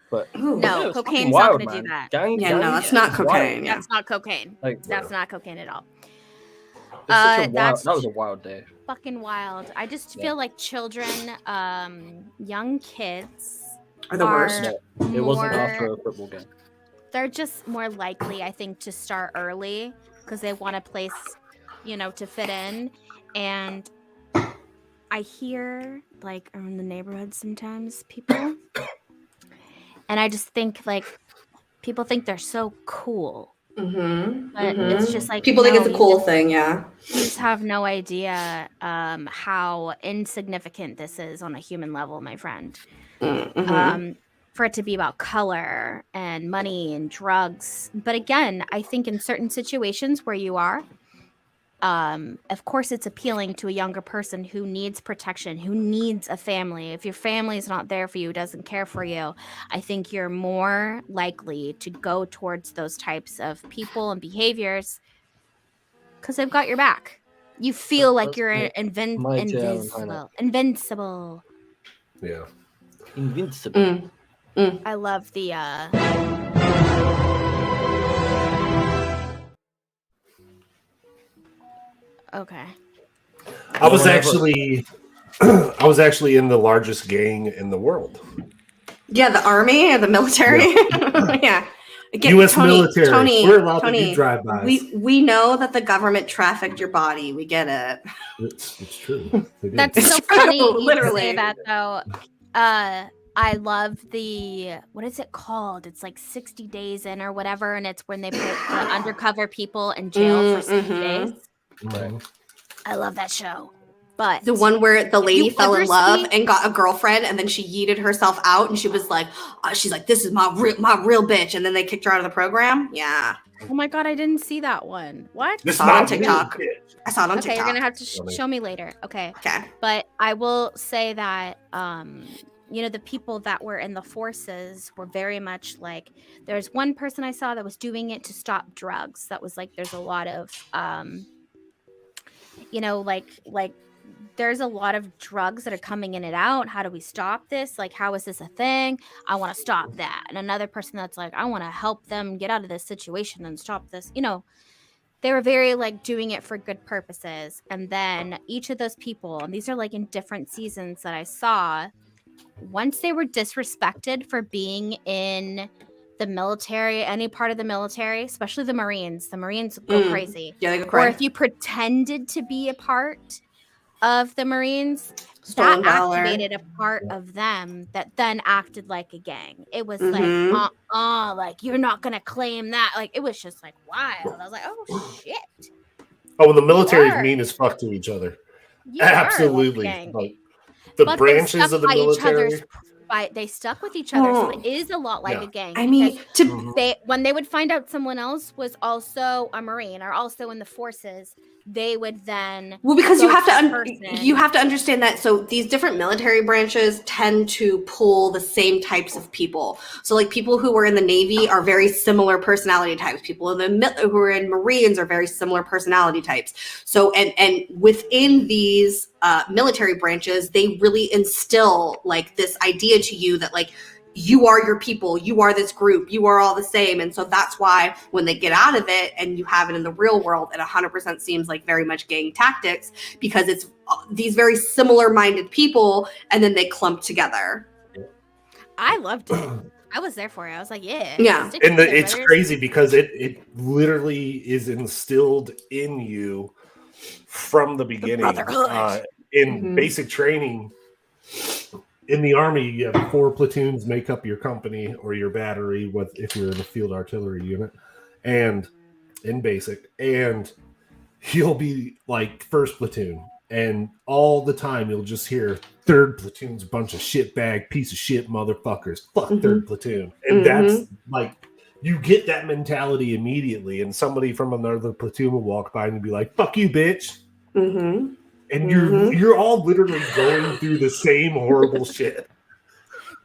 But no, cocaine's not going to do that. No, that's not cocaine. That's not cocaine. Like, that's not cocaine at all. That was a wild day. Fucking wild. I just feel like children, young kids are the worst. It wasn't after a football game. They're just more likely, I think, to start early because they want a place, to fit in. And I hear, like, in the neighborhood sometimes, people, and I just think, like, people think they're so cool. But it's just like, people think it's a cool thing. Yeah, you just have no idea how insignificant this is on a human level, my friend. For it to be about color and money and drugs. But again, I think in certain situations where you are, of course it's appealing to a younger person who needs protection, who needs a family. If your family is not there for you, doesn't care for you, I think you're more likely to go towards those types of people and behaviors because they've got your back. You feel like you're invincible. Yeah. Invincible. I love the okay. I was actually in the largest gang in the world. Yeah, the army or the military. Yeah. Again, U.S. military. We're allowed to do drive-bys. We know that the government trafficked your body. We get it. It's true. That's so funny. Literally, say that though. I love the, what is it called? It's like 60 Days In or whatever, and it's when they put the undercover people in jail for 60 days. Right. I love that show. But the one where the lady you fell in ever love see- and got a girlfriend, and then she yeeted herself out, and she was like, she's like, this is my real bitch, and then they kicked her out of the program. Yeah. Oh my god, I didn't see that one. What? This I saw it on my TikTok. real bitch. I saw it on Okay, TikTok. you're gonna have to Funny. show me later. Okay. Okay. But I will say that you know, the people that were in the forces were very much like, there's one person I saw that was doing it to stop drugs. That was like, there's a lot of you know, like there's a lot of drugs that are coming in and out. How do we stop this? Like, how is this a thing? I want to stop that. And another person that's like, I want to help them get out of this situation and stop this. You know, they were very like doing it for good purposes. And then each of those people, and these are like in different seasons that I saw, once they were disrespected for being in the military, any part of the military, especially the Marines go crazy. Yeah, they go Or crazy. if you pretended to be a part of the Marines, Stolen that valor. activated a part of them that then acted like a gang. It was Mhm. like, like, you're not gonna claim that. Like, it was just like wild. I was like, oh shit. Oh, the military's are- mean as fuck to each other. You are like a Absolutely. gang. Like, the But branches of the military. They stuck with each other, so Oh. it is a lot like Yeah. a gang. I mean, because when they would find out someone else was also a Marine or also in the forces, they would then because go you have that to person. you have to understand that. So these different military branches tend to pull the same types of people. So like people who were in the Navy are very similar personality types. People in the who are in Marines are very similar personality types. So and within these military branches, they really instill like this idea to you that like, you are your people, you are this group, you are all the same. And so that's why when they get out of it and you have it in the real world, it 100% seems like very much gang tactics, because it's these very similar minded people and then they clump together. I loved it. I was there for it. I was like, yeah. Yeah. stick And together, it's brothers. crazy because it literally is instilled in you from the beginning. brotherhood. In basic training, in the Army, you have 4 platoons make up your company or your battery, if you're in a field artillery unit, and in basic, and you'll be like 1st platoon, and all the time you'll just hear 3rd platoon's a bunch of shitbag piece of shit motherfuckers. Fuck 3rd platoon, and that's like, you get that mentality immediately, and somebody from another platoon will walk by and be like, "Fuck you, bitch." And you're all literally going through the same horrible shit.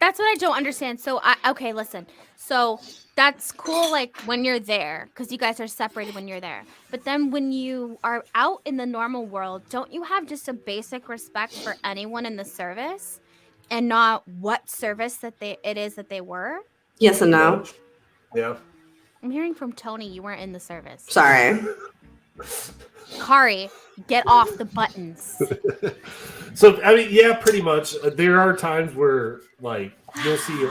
That's what I don't understand. So okay, listen. So that's cool, like when you're there, because you guys are separated when you're there. But then when you are out in the normal world, don't you have just a basic respect for anyone in the service, and not what service that it is that they were? Yes and no. Yeah. I'm hearing from Tony you weren't in the service. Sorry. Kari, get off the buttons. So, I mean, yeah, pretty much. There are times where, like, you'll see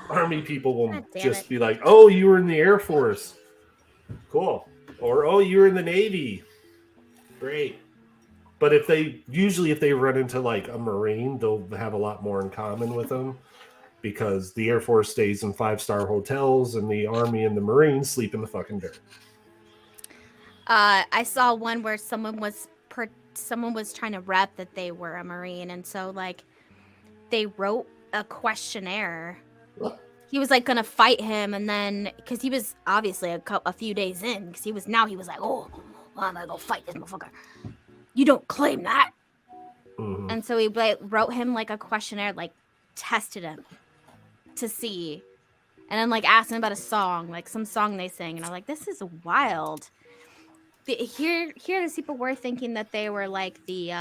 Army people will God damn just it. be like, "Oh, you were in the Air Force. Cool." Or, "Oh, you were in the Navy. Great." But if they run into, like, a Marine, they'll have a lot more in common with them, because the Air Force stays in 5-star hotels and the Army and the Marines sleep in the fucking dirt. I saw one where someone was trying to rep that they were a Marine, and so like they wrote a questionnaire. He was like gonna fight him, and then because he was obviously a few days in, because he was like, oh, well, I'm gonna go fight this motherfucker. You don't claim that. And so he like wrote him like a questionnaire, like tested him to see, and then like asked him about a song, like some song they sang, and I'm like, this is wild. Here, these people were thinking that they were like the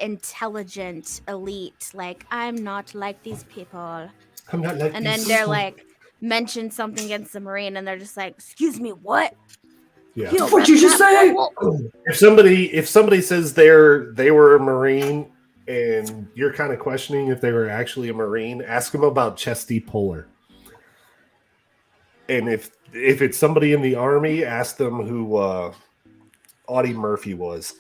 intelligent elite. Like, I'm not like these people. I'm not like And these then they're people. like, mention something against the Marine, and they're just like, excuse me, what? Yeah. What'd you just say? If somebody says they were a Marine and you're kind of questioning if they were actually a Marine, ask them about Chesty Puller. And if it's somebody in the Army, ask them who Audie Murphy was.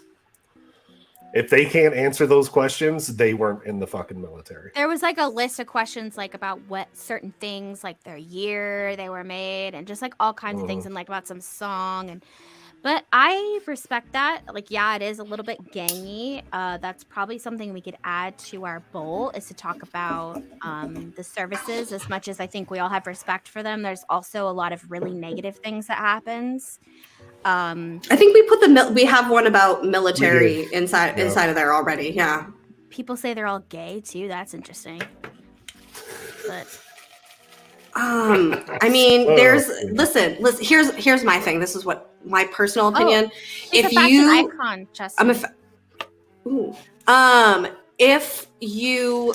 If they can't answer those questions, they weren't in the fucking military. There was like a list of questions like about what certain things, like their year they were made, and just like all kinds of things, and like about some song. But I respect that. Like, yeah, it is a little bit gangy. That's probably something we could add to our bowl is to talk about the services. As much as I think we all have respect for them, there's also a lot of really negative things that happens. I think we have one about military inside of there already. Yeah. People say they're all gay too. That's interesting. But I mean, listen. Here's my thing. This is what my personal opinion. She's a fashion icon, Justin. If you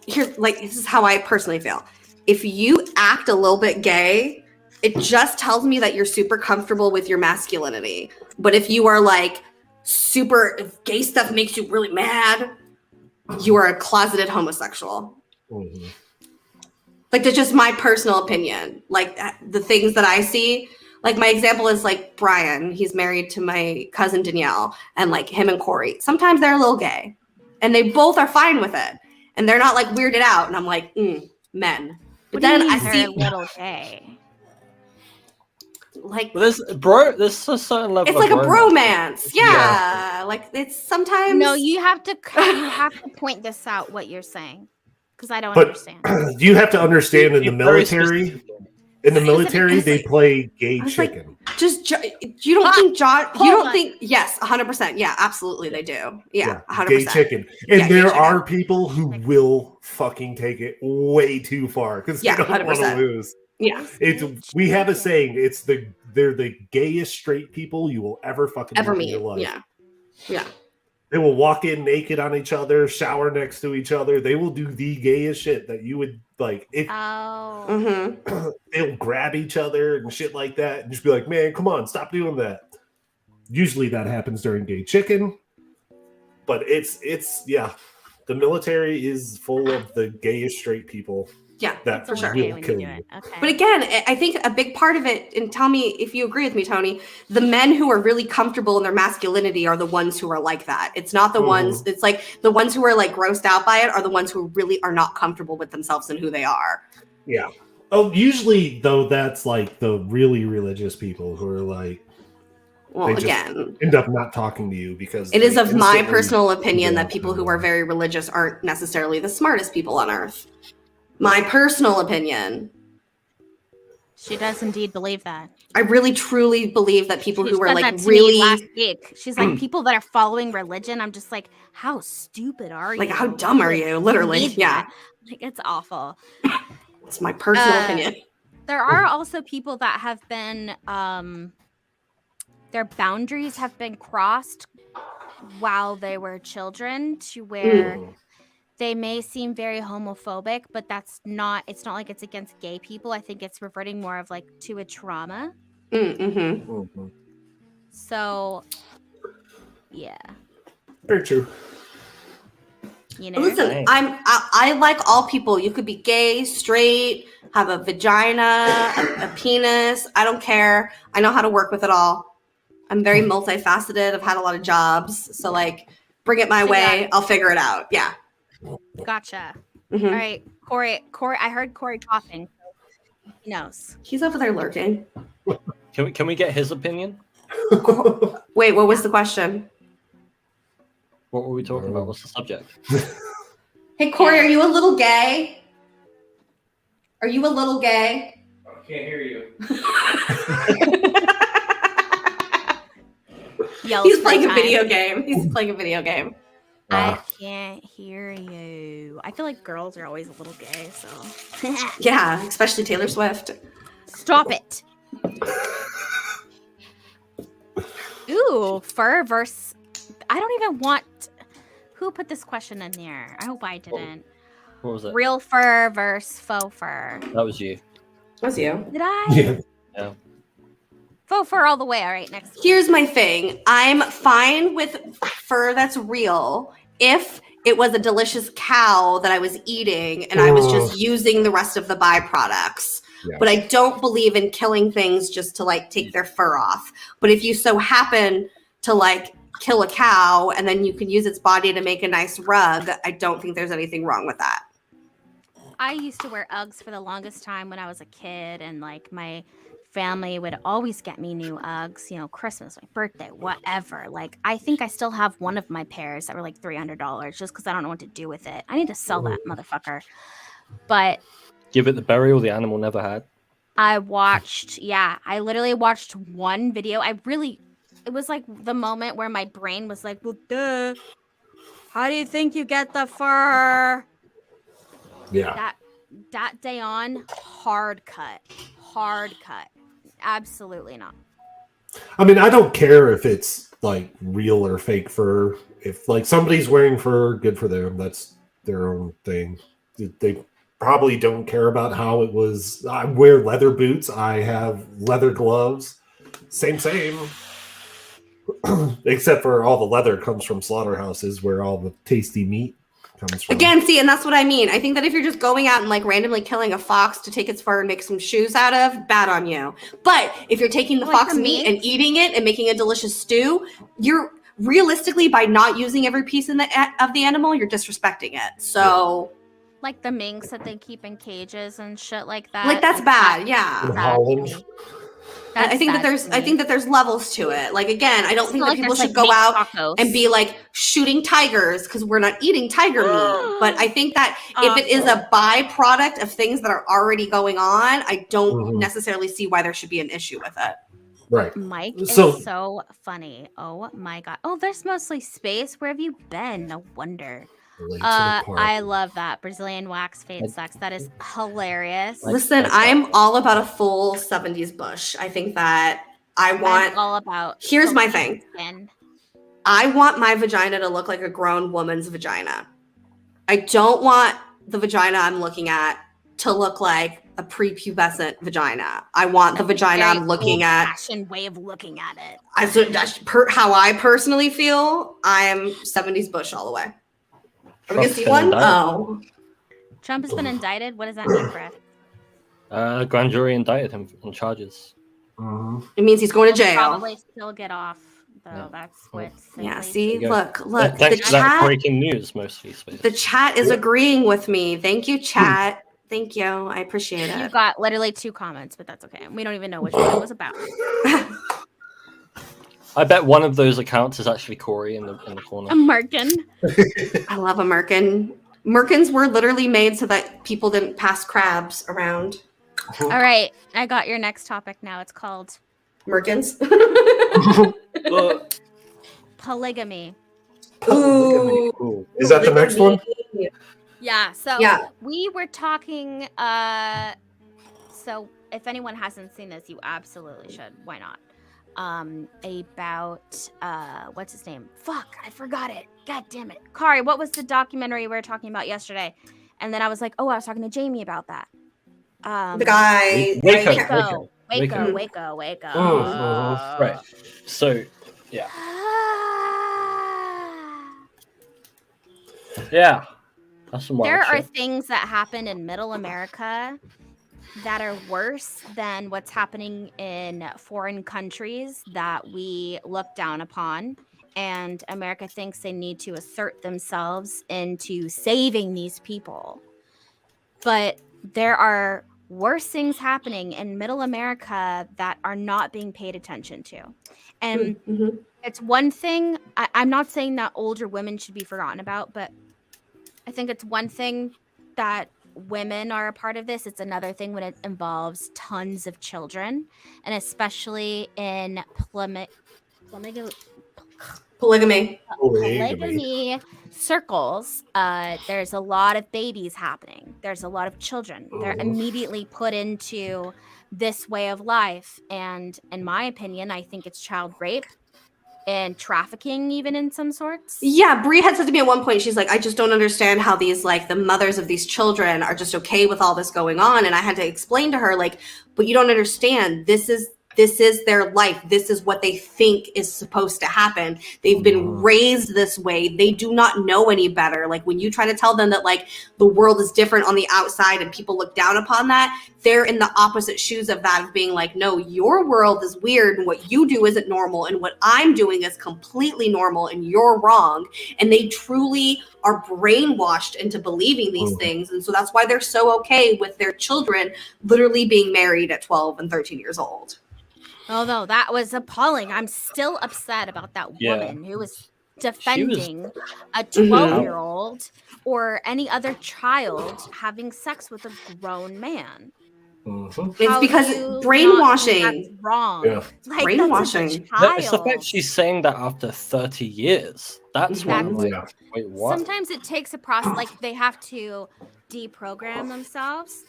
this is how I personally feel. If you act a little bit gay, it just tells me that you're super comfortable with your masculinity. But if you are like if gay stuff makes you really mad, you are a closeted homosexual. Mm-hmm. Like, that's just my personal opinion. Like, the things that I see, like, my example is like Brian. He's married to my cousin Danielle, and like him and Corey. Sometimes they're a little gay, and they both are fine with it, and they're not like weirded out. And I'm like, men. But then I see a little gay. Like, there's a certain level. It's like a bromance. Yeah. Like, it's sometimes. No, you have to point this out. What you're saying. Because I don't understand. You have to understand in the military. In the military, they play gay chicken. You don't think John? You don't think? Yes, 100%. Yeah, absolutely, they do. Yeah, 100%. Gay chicken, and there are people who will fucking take it way too far because they don't want to lose. Yeah, we have a saying. They're the gayest straight people you will ever meet in your life. Yeah. They will walk in naked on each other, shower next to each other. They will do the gayest shit that you would like. They'll grab each other and shit like that and just be like, man, come on, stop doing that. Usually that happens during gay chicken. But it's the military is full of the gayest straight people. Yeah, that for sure. Will kill you. Okay. But again, I think a big part of it, and tell me if you agree with me, Tony, the men who are really comfortable in their masculinity are the ones who are like that. It's not the ones, it's like the ones who are like grossed out by it are the ones who really are not comfortable with themselves and who they are. Yeah. Oh, usually though, that's like the really religious people who are like, well, again, end up not talking to you because it is of my personal opinion that people who are very religious aren't necessarily the smartest people on earth. My personal opinion. She does indeed believe that. I really truly believe that people who are like really last week. She's like, people that are following religion. I'm just like, how stupid are you? Like, how dumb are you? Literally, yeah. Like, it's awful. It's my personal opinion. There are also people that have been, their boundaries have been crossed while they were children to where they may seem very homophobic, but it's not like it's against gay people. I think it's reverting more of like to a trauma. So, yeah. Very true. You know, listen, I like all people. You could be gay, straight, have a vagina, a penis. I don't care. I know how to work with it all. I'm very multifaceted. I've had a lot of jobs, so like, bring it my way. I'll figure it out. Yeah. Gotcha. All right, Corey. I heard Corey coughing. So he knows. He's over there lurking. Can we get his opinion? Wait, what was the question? What were we talking about? What's the subject? Hey, Corey, are you a little gay? Are you a little gay? I can't hear you. He's playing a video game. He's playing a video game. I can't hear you. I feel like girls are always a little gay, so. Yeah, especially Taylor Swift. Stop it. Ooh, fur versus. I don't even want. Who put this question in there? I hope I didn't. What was it? Real fur versus faux fur. That was you. That was you. Did I? Yeah. Faux fur all the way. All right, next. Here's my thing. I'm fine with fur that's real if it was a delicious cow that I was eating and I was just using the rest of the byproducts. Yeah. But I don't believe in killing things just to like take their fur off. But if you so happen to like kill a cow and then you can use its body to make a nice rug, I don't think there's anything wrong with that. I used to wear Uggs for the longest time when I was a kid, and like my family would always get me new Uggs, you know, Christmas, my birthday, whatever. Like, I think I still have one of my pairs that were like $300 just because I don't know what to do with it. I need to sell that motherfucker. But give it the burial the animal never had. I literally watched one video. It was like the moment where my brain was like, well, duh, how do you think you get the fur? Yeah. That day on, hard cut. Absolutely not. I mean, I don't care if it's like real or fake fur. If like somebody's wearing fur, good for them. That's their own thing. They probably don't care about how it was. I wear leather boots. I have leather gloves. Same. Except for all the leather comes from slaughterhouses where all the tasty meat comes from. Again, see, and that's what I mean. I think that if you're just going out and like randomly killing a fox to take its fur and make some shoes out of, bad on you. But if you're taking the fox meat and eating it and making a delicious stew, you're realistically, by not using every piece of the animal, you're disrespecting it. So, like the minks that they keep in cages and shit like that. Like that's bad, yeah. In Holland. I think that there's levels to it. Like again, I don't think that people should go out and be like shooting tigers because we're not eating tiger meat. But I think that if it is a byproduct of things that are already going on, I don't necessarily see why there should be an issue with it. Right. Mike is so funny. Oh my god. Oh, there's mostly space. Where have you been? No wonder. I love that. Brazilian wax fade sex. That is hilarious. Listen, I'm all about a full 70s bush. I think that I'm all about. Here's my thing. I want my vagina to look like a grown woman's vagina. I don't want the vagina I'm looking at to look like a prepubescent vagina. I want the vagina I'm looking at. Fashion way of looking at it. How I personally feel, I'm 70s bush all the way. Are we gonna see one? Oh. Trump has been indicted. What does that mean, Brett? Grand jury indicted him on charges. It means he's going to jail. Probably still get off, though. Yeah. That's what. Yeah. See, look. The chat. Breaking news, mostly. The chat is agreeing with me. Thank you, chat. Thank you. I appreciate it. You got literally 2 comments, but that's okay. We don't even know which one it was about. I bet one of those accounts is actually Corey in the corner. A Merkin. I love a Merkin. Merkins were literally made so that people didn't pass crabs around. All right, I got your next topic now. It's called Merkins. Polygamy. Ooh. Is that the next one? Yeah. So we were talking. So if anyone hasn't seen this, you absolutely should. Why not? About what's his name? Fuck, I forgot it. God damn it. Kari, what was the documentary we were talking about yesterday? And then I was like, oh, I was talking to Jamie about that. The guy Waco. Right. So yeah. Yeah. That's some wild There are shit. things that happen in middle America that are worse than what's happening in foreign countries that we look down upon. And America thinks they need to assert themselves into saving these people. But there are worse things happening in middle America that are not being paid attention to. And it's one thing, I'm not saying that older women should be forgotten about, but I think it's one thing that women are a part of this. It's another thing when it involves tons of children, and especially in polygamy circles, there's a lot of babies happening. There's a lot of children. They're immediately put into this way of life, and in my opinion, I think it's child rape and trafficking, even in some sorts. Yeah, Brie had said to me at one point, she's like, I just don't understand how these, like, the mothers of these children are just okay with all this going on. And I had to explain to her, like, but you don't understand. This is this is their life. This is what they think is supposed to happen. They've been raised this way. They do not know any better. Like when you try to tell them that like the world is different on the outside and people look down upon that, they're in the opposite shoes of that, of being like, no, your world is weird and what you do isn't normal and what I'm doing is completely normal and you're wrong. And they truly are brainwashed into believing these things. And so that's why they're so okay with their children literally being married at 12 and 13 years old. Although that was appalling. I'm still upset about that woman who was defending a 12-year-old or any other child having sex with a grown man. It's because brainwashing. That's wrong. Yeah. Like, brainwashing. It's the fact she's saying that after 30 years. That's what I'm like, wait, what? Sometimes it takes a process. Like they have to deprogram themselves.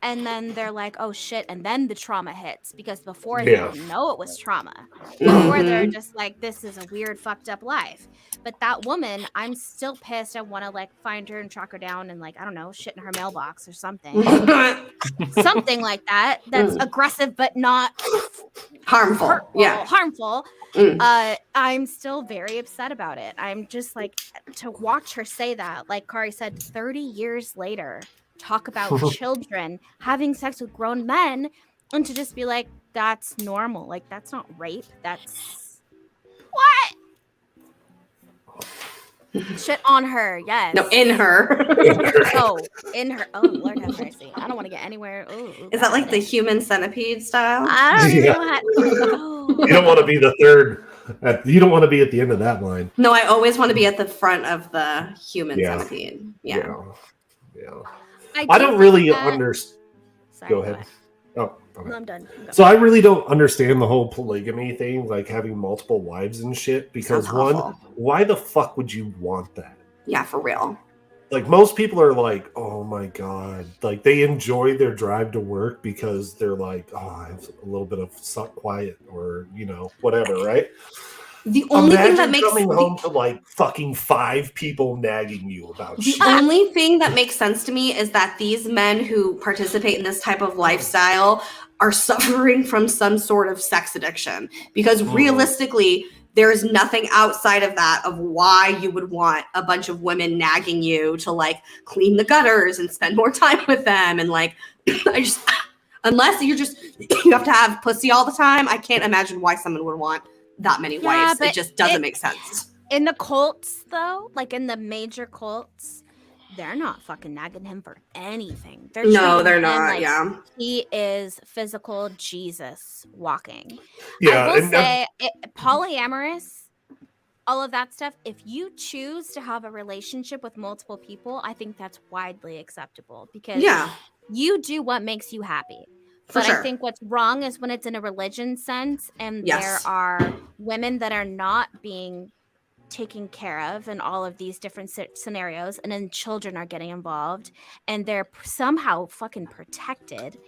And then they're like, oh shit, and then the trauma hits because before they didn't know it was trauma. Before they're just like, this is a weird, fucked up life. But that woman, I'm still pissed. I want to like find her and track her down and like, I don't know, shit in her mailbox or something. Something like that. That's aggressive but not harmful. Hurtful, harmful. I'm still very upset about it. I'm just like, to watch her say that, like Kari said, 30 years later, talk about children having sex with grown men, and to just be like, that's normal. Like, that's not rape. That's what? Shit on her, yes. No, in her. In her. Oh, Lord have mercy. I don't want to get anywhere. Is that like the human centipede style? I don't even know how. You don't want to be the third. You don't want to be at the end of that line. No, I always want to be at the front of the human centipede. Yeah. I don't really understand. Go ahead. Oh, okay. No, I'm done. So I really don't understand the whole polygamy thing, like having multiple wives and shit. Because why the fuck would you want that? Yeah, for real. Like most people are like, oh my god, like they enjoy their drive to work because they're like, oh, I have a little bit of quiet or whatever, right? The only thing that Imagine makes coming home to like fucking 5 people nagging you about shit. The only thing that makes sense to me is that these men who participate in this type of lifestyle are suffering from some sort of sex addiction, because realistically, there's nothing outside of that of why you would want a bunch of women nagging you to like clean the gutters and spend more time with them. And like, unless you have to have pussy all the time, I can't imagine why someone would want that many wives. It just doesn't make sense. In the cults, though, like in the major cults, they're not fucking nagging him for anything. They're not. Like he is physical Jesus walking. Yeah, I will say, polyamorous, all of that stuff. If you choose to have a relationship with multiple people, I think that's widely acceptable because you do what makes you happy. But I think what's wrong is when it's in a religion sense and there are women that are not being taken care of in all of these different scenarios, and then children are getting involved and they're somehow fucking protected.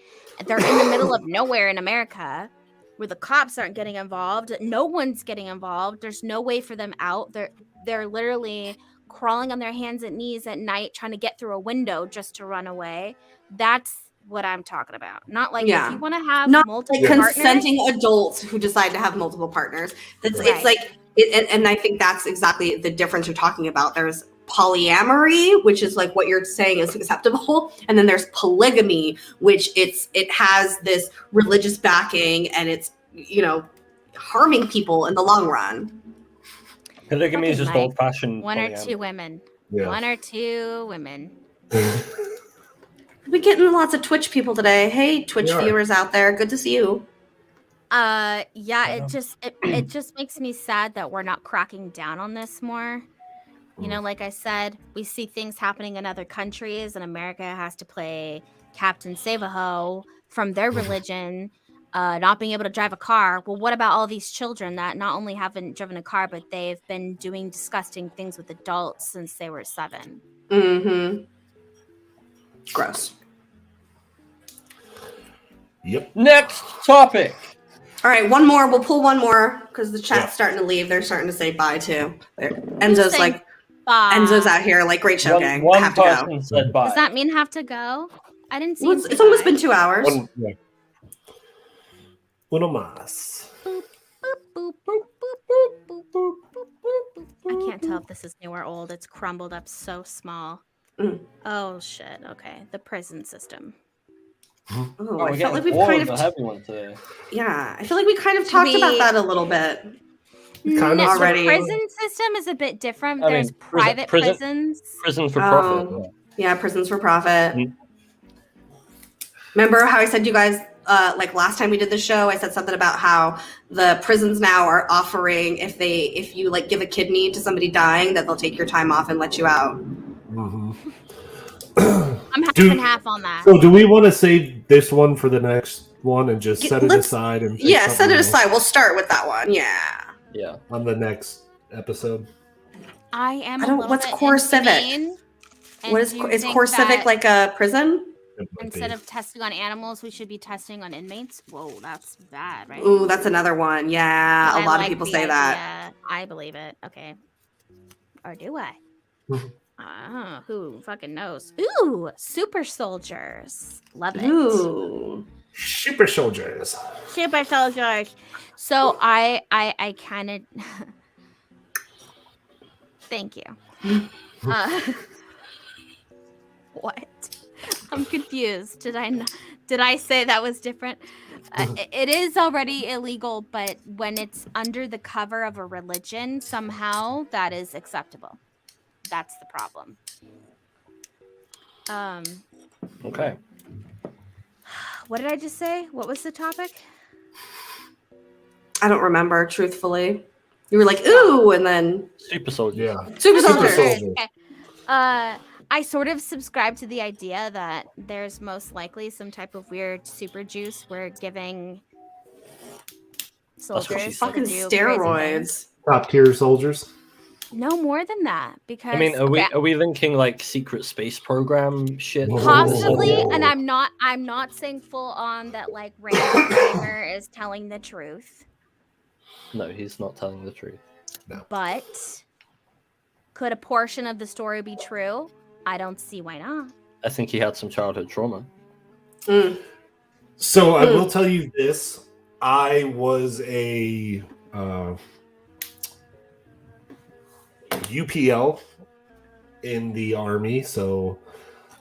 They're in the middle of nowhere in America where the cops aren't getting involved. No one's getting involved. There's no way for them out. They're literally crawling on their hands and knees at night trying to get through a window just to run away. That's what I'm talking about. Not like if you want to have multiple partners, consenting adults who decide to have multiple partners. It's like and I think that's exactly the difference you're talking about. There's polyamory, which is like what you're saying is acceptable, and then there's polygamy, which it has this religious backing and it's harming people in the long run. Polygamy is just old-fashioned. One or two women. We're getting lots of Twitch people today. Hey, Twitch viewers out there, good to see you. It just makes me sad that we're not cracking down on this more. Like I said, we see things happening in other countries, and America has to play Captain Save-A-Ho from their religion, not being able to drive a car. Well, what about all these children that not only haven't driven a car, but they've been doing disgusting things with adults since they were 7? Mm-hmm. Gross. Yep. Next topic. All right, one more. We'll pull one more because the chat's starting to leave. They're starting to say bye too. Enzo's like, bye. Enzo's out here like, great show, gang. I have to go. Said bye. Does that mean have to go? I didn't see. It's almost been 2 hours. Uno más. Boop, boop, boop, boop, boop, boop, boop, boop. I can't tell if this is new or old. It's crumbled up so small. Oh shit. Okay, the prison system. Oh, I felt like we've kind of heavy one today. Yeah, I feel like we kind of talked about that a little bit. Kind of The already. prison system is a bit different. I mean, There's private prisons. Prison for profit. Yeah, prisons for profit. Remember how I said you guys, like last time we did the show, I said something about how the prisons now are offering if you like give a kidney to somebody dying, that they'll take your time off and let you out. I'm half and half on that. So do we want to save this one for the next one and just set it aside? And set it aside. We'll start with that one. Yeah. On the next episode. What's core civic? What is core civic like a prison? Instead of testing on animals, we should be testing on inmates. Whoa, that's bad, right? Ooh, that's another one. Yeah, a lot of people say that. I believe it. Okay. Or do I? Who fucking knows? Ooh, super soldiers. Love it. Ooh. Super soldiers. Super soldiers. So I kind of thank you. What? I'm confused. Did I say that was different? It is already illegal, but when it's under the cover of a religion, somehow that is acceptable. That's the problem. Okay. What did I just say? What was the topic? I don't remember, truthfully. You were like, ooh, and then super soldier. Yeah. Super soldier. Okay. I sort of subscribe to the idea that there's most likely some type of weird super juice we're giving soldiers. Fucking steroids. Top tier soldiers. No more than that, because I mean, are we linking like secret space program shit? Possibly, and I'm not saying full on that like Randall Kramer is telling the truth. No, he's not telling the truth. No. But could a portion of the story be true? I don't see why not. I think he had some childhood trauma. So I will tell you this. I was a UPL in the Army, so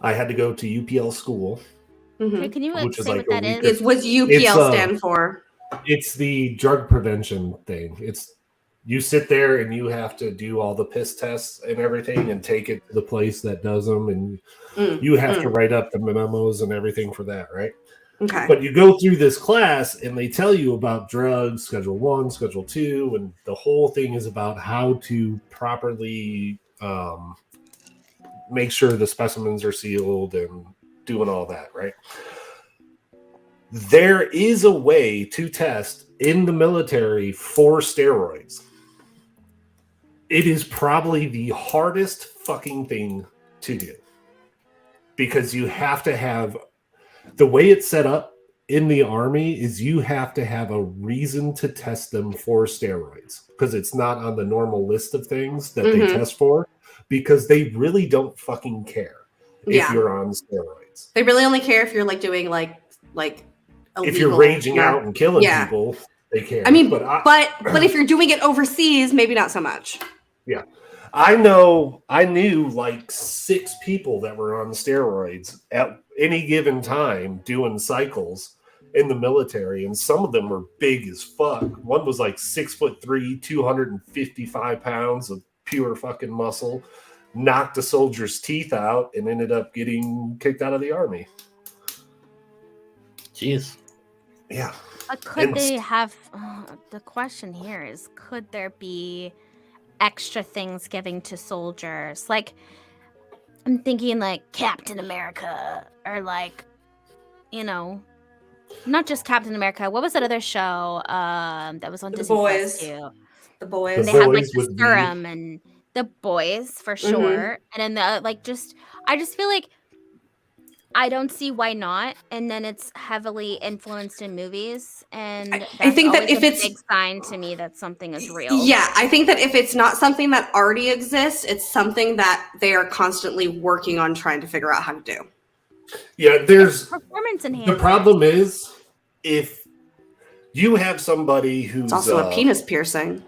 I had to go to UPL school. Okay, can you explain what that is? What's UPL stand for? It's the drug prevention thing. You sit there and you have to do all the piss tests and everything and take it to the place that does them, and you have to write up the memos and everything for that, right? Okay. But you go through this class and they tell you about drugs, Schedule 1, Schedule 2, and the whole thing is about how to properly make sure the specimens are sealed and doing all that, right? There is a way to test in the military for steroids. It is probably the hardest fucking thing to do because you have to have the way it's set up in the Army is you have to have a reason to test them for steroids because it's not on the normal list of things that they test for because they really don't fucking care if you're on steroids. They really only care if you're like doing like illegal, if you're raging out and killing people, they care. I mean, but if you're doing it overseas, maybe not so much. Yeah. I knew like 6 people that were on steroids at any given time doing cycles in the military, and some of them were big as fuck. One was like 6'3", 255 pounds of pure fucking muscle, knocked a soldier's teeth out, and ended up getting kicked out of the Army. Jeez. Yeah. Could they have? The question here is: could there be extra things giving to soldiers? Like, I'm thinking like Captain America, or like, not just Captain America. What was that other show that was on Disney Plus too? The Boys. They had like the serum and The Boys for sure, and then I just feel like I don't see why not, and then it's heavily influenced in movies, and I think that if it's a big sign to me that something is real. Yeah, I think that if it's not something that already exists, it's something that they are constantly working on trying to figure out how to do. Yeah, there's performance enhancement. The problem is if you have somebody who's It's also a penis piercing.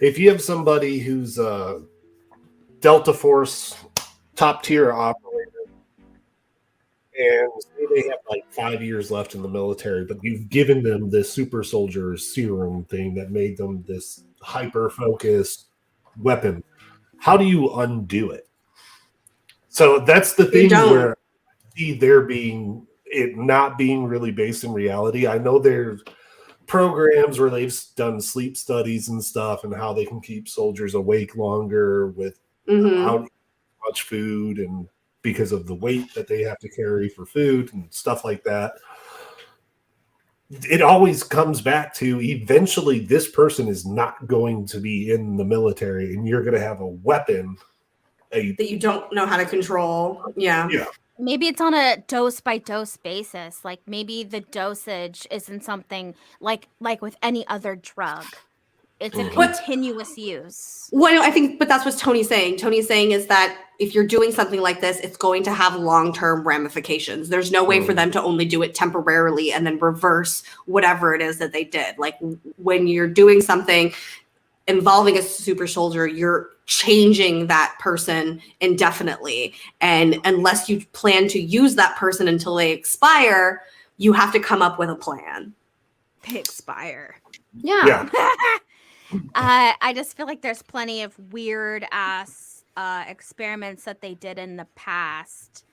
If you have somebody who's Delta Force top tier operator, and say they have like 5 years left in the military, but you've given them this super soldier serum thing that made them this hyper focused weapon, how do you undo it? So that's the thing where I see it not being really based in reality. I know there's programs where they've done sleep studies and stuff and how they can keep soldiers awake longer without much food and because of the weight that they have to carry for food and stuff like that. It always comes back to eventually this person is not going to be in the military and you're going to have a weapon that you don't know how to control. Yeah. Maybe it's on a dose by dose basis. Like maybe the dosage isn't something like with any other drug. It's a continuous use. Well, I think, but that's what Tony's saying. Tony's saying is that if you're doing something like this, it's going to have long-term ramifications. There's no way for them to only do it temporarily and then reverse whatever it is that they did. Like when you're doing something involving a super soldier, you're changing that person indefinitely. And unless you plan to use that person until they expire, you have to come up with a plan. They expire. Yeah. I just feel like there's plenty of weird ass experiments that they did in the past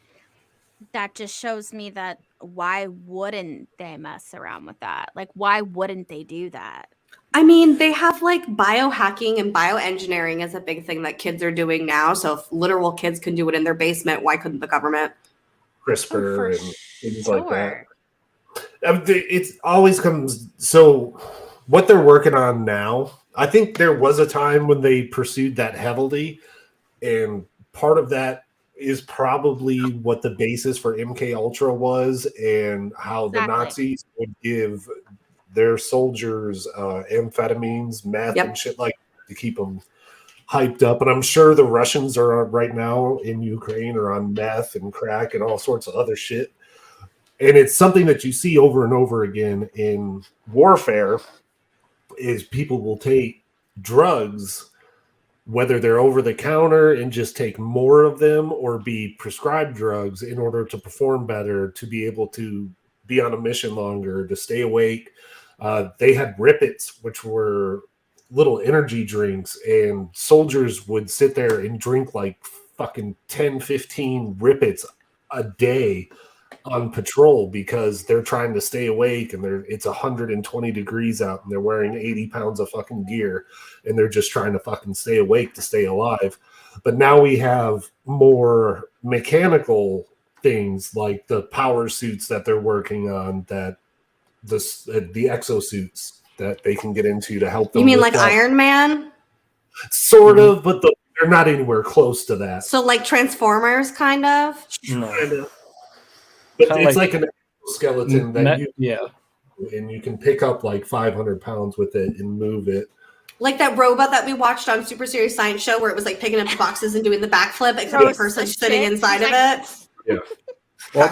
that just shows me that why wouldn't they mess around with that? Like, why wouldn't they do that? I mean, they have like biohacking and bioengineering is a big thing that kids are doing now. So if literal kids can do it in their basement, why couldn't the government? CRISPR and things like that. It always comes. So what they're working on now, I think there was a time when they pursued that heavily. And part of that is probably what the basis for MK Ultra was and how the Nazis would give their soldiers amphetamines, meth, and shit like that to keep them hyped up. And I'm sure the Russians are right now in Ukraine are on meth and crack and all sorts of other shit. And it's something that you see over and over again in warfare is people will take drugs, whether they're over the counter and just take more of them or be prescribed drugs in order to perform better, to be able to be on a mission longer, to stay awake. They had Rippets, which were little energy drinks, and soldiers would sit there and drink like fucking 10, 15 Rippets a day on patrol because they're trying to stay awake and it's 120 degrees out and they're wearing 80 pounds of fucking gear and they're just trying to fucking stay awake to stay alive. But now we have more mechanical things like the power suits that they're working on, that the exosuits that they can get into to help them. You mean like Iron Man? Sort of, but they're not anywhere close to that. So like Transformers, kind of? Kind of. But it's like an skeleton that and you can pick up like 500 pounds with it and move it. Like that robot that we watched on Super Serious Science Show where it was like picking up the boxes and doing the backflip, except the person sitting inside of it. Yeah. What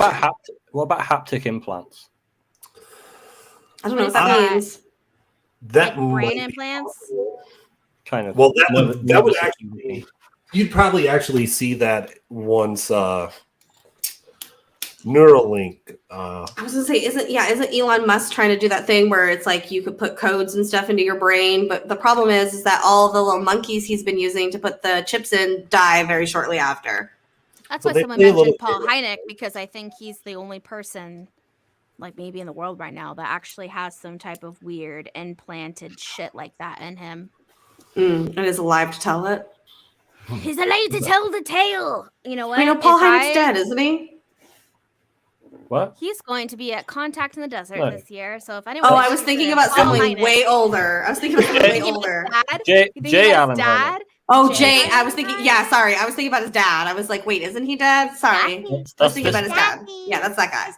about haptic implants? I don't know what that means. That like brain implants? Kind of. Well, that would actually, you'd probably actually see that once Neuralink. I was gonna say, isn't Elon Musk trying to do that thing where it's like you could put codes and stuff into your brain, but the problem is that all the little monkeys he's been using to put the chips in die very shortly after. That's why someone mentioned Paul Hynek, because I think he's the only person, like maybe in the world right now, that actually has some type of weird implanted shit like that in him. And is alive to tell it. He's alive to tell the tale. You know what? I know Paul Hynek's dead, isn't he? What? He's going to be at Contact in the Desert this year. So if anyone, I was thinking about someone way older. Jay Allen. Dad. Oh, Jay. I was thinking. Yeah, sorry. I was thinking about his dad. I was like, wait, isn't he dead? Sorry. I was thinking about his dad. Yeah, that's that guy.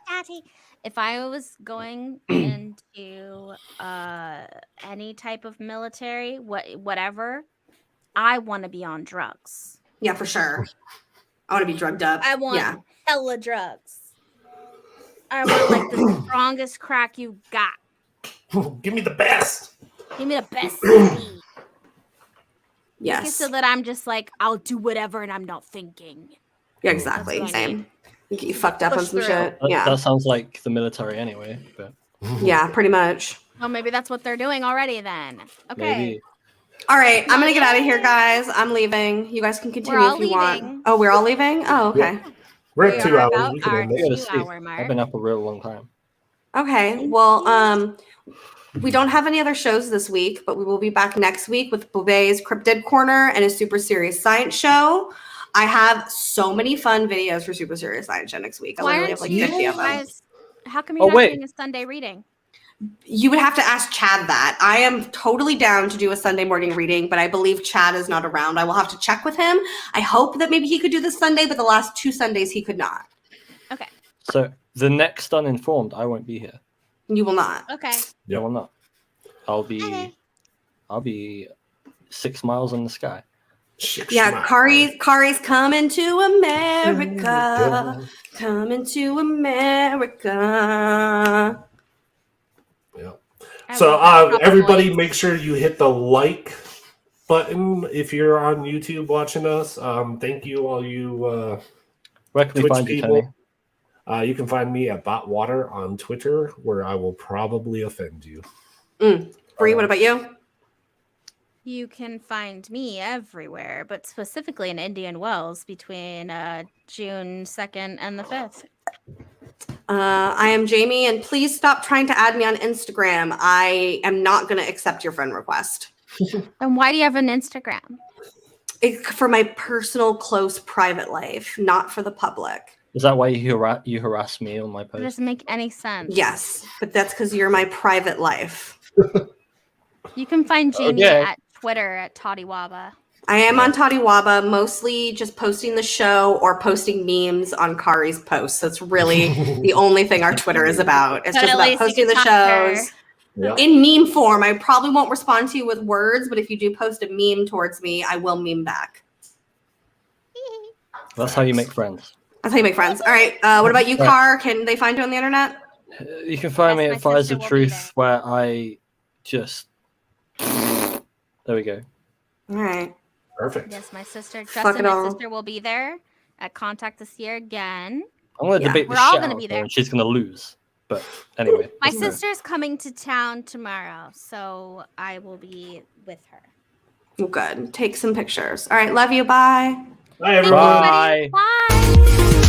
If I was going into any type of military, whatever, I want to be on drugs. Yeah, for sure. I want to be drugged up. I want hella drugs. I want like the strongest crack you got. Give me the best. Give me the best CD. Yes. Make it so that I'm just like, I'll do whatever and I'm not thinking. Yeah, exactly. That's what I Same. You get you fucked up on Push some through. shit. That, Yeah. that sounds like the military anyway. But Yeah, pretty much. Well, maybe that's what they're doing already then. Okay. maybe. All right, I'm gonna get out of here, Yay. guys. I'm leaving. You guys can continue all if you want. leaving. Oh, we're all leaving? Oh, okay. Yeah. We're We at 2 are hours. about We can our end I it. gotta 2 sleep. hour mark. I've been up a real long time. Okay. Well, we don't have any other shows this week, but we will be back next week with Bouvet's Cryptid Corner and a Super Serious Science Show. I have so many fun videos for Super Serious Science Show next week. I Why literally have aren't like 50 you of them. guys? How come you're Oh, not wait. doing a Sunday reading? You would have to ask Chad that. I am totally down to do a Sunday morning reading, but I believe Chad is not around. I will have to check with him. I hope that maybe he could do this Sunday, but the last 2 Sundays he could not. Okay. So the next Uninformed, I won't be here. You will not. Okay. No, I'm not. I'll be. Okay. I'll be 6 miles in the sky. Yeah, Kari's coming to America. Coming to America. Yeah. I So love that proper everybody voice. make sure you hit the like button if you're on YouTube watching us. Thank you all you Where can we Twitch find you, people. Tony? You can find me at Botwater on Twitter, where I will probably offend you. Bree, what about you? You can find me everywhere, but specifically in Indian Wells between June 2nd and the 5th. I am Jamie, and please stop trying to add me on Instagram. I am not going to accept your friend request. And why do you have an Instagram? It's for my personal, close, private life, not for the public. Is that why you harass me on my It post? doesn't make any sense. Yes, but that's because you're my private life. You can find Jamie Okay. at Twitter at Toddiwaba. I am on Toddiwaba, mostly just posting the show or posting memes on Kari's posts. That's really the only thing our Twitter is about. It's But just at about least you posting can the talk to her. shows Yeah. in meme form. I probably won't respond to you with words, but if you do post a meme towards me, I will meme back. That's how you make friends. That's how you make friends. All right. What about you, Right. Kar? Can they find you on the internet? You can find Yes, me my at Fires sister of will be Truth, where I just. There we go. All right. Perfect. Yes, my sister, Fuck Justin, it my all. sister will be there at Contact This Year again. I'm going to Yeah. debate the We're all shit gonna out be of her, there. and she's going to lose. But anyway. My that's fine. sister's coming to town tomorrow, so I will be with her. Oh, good. Take some pictures. All right. Love you. Bye. Bye, Thank you, everyone. buddy. Bye. Bye.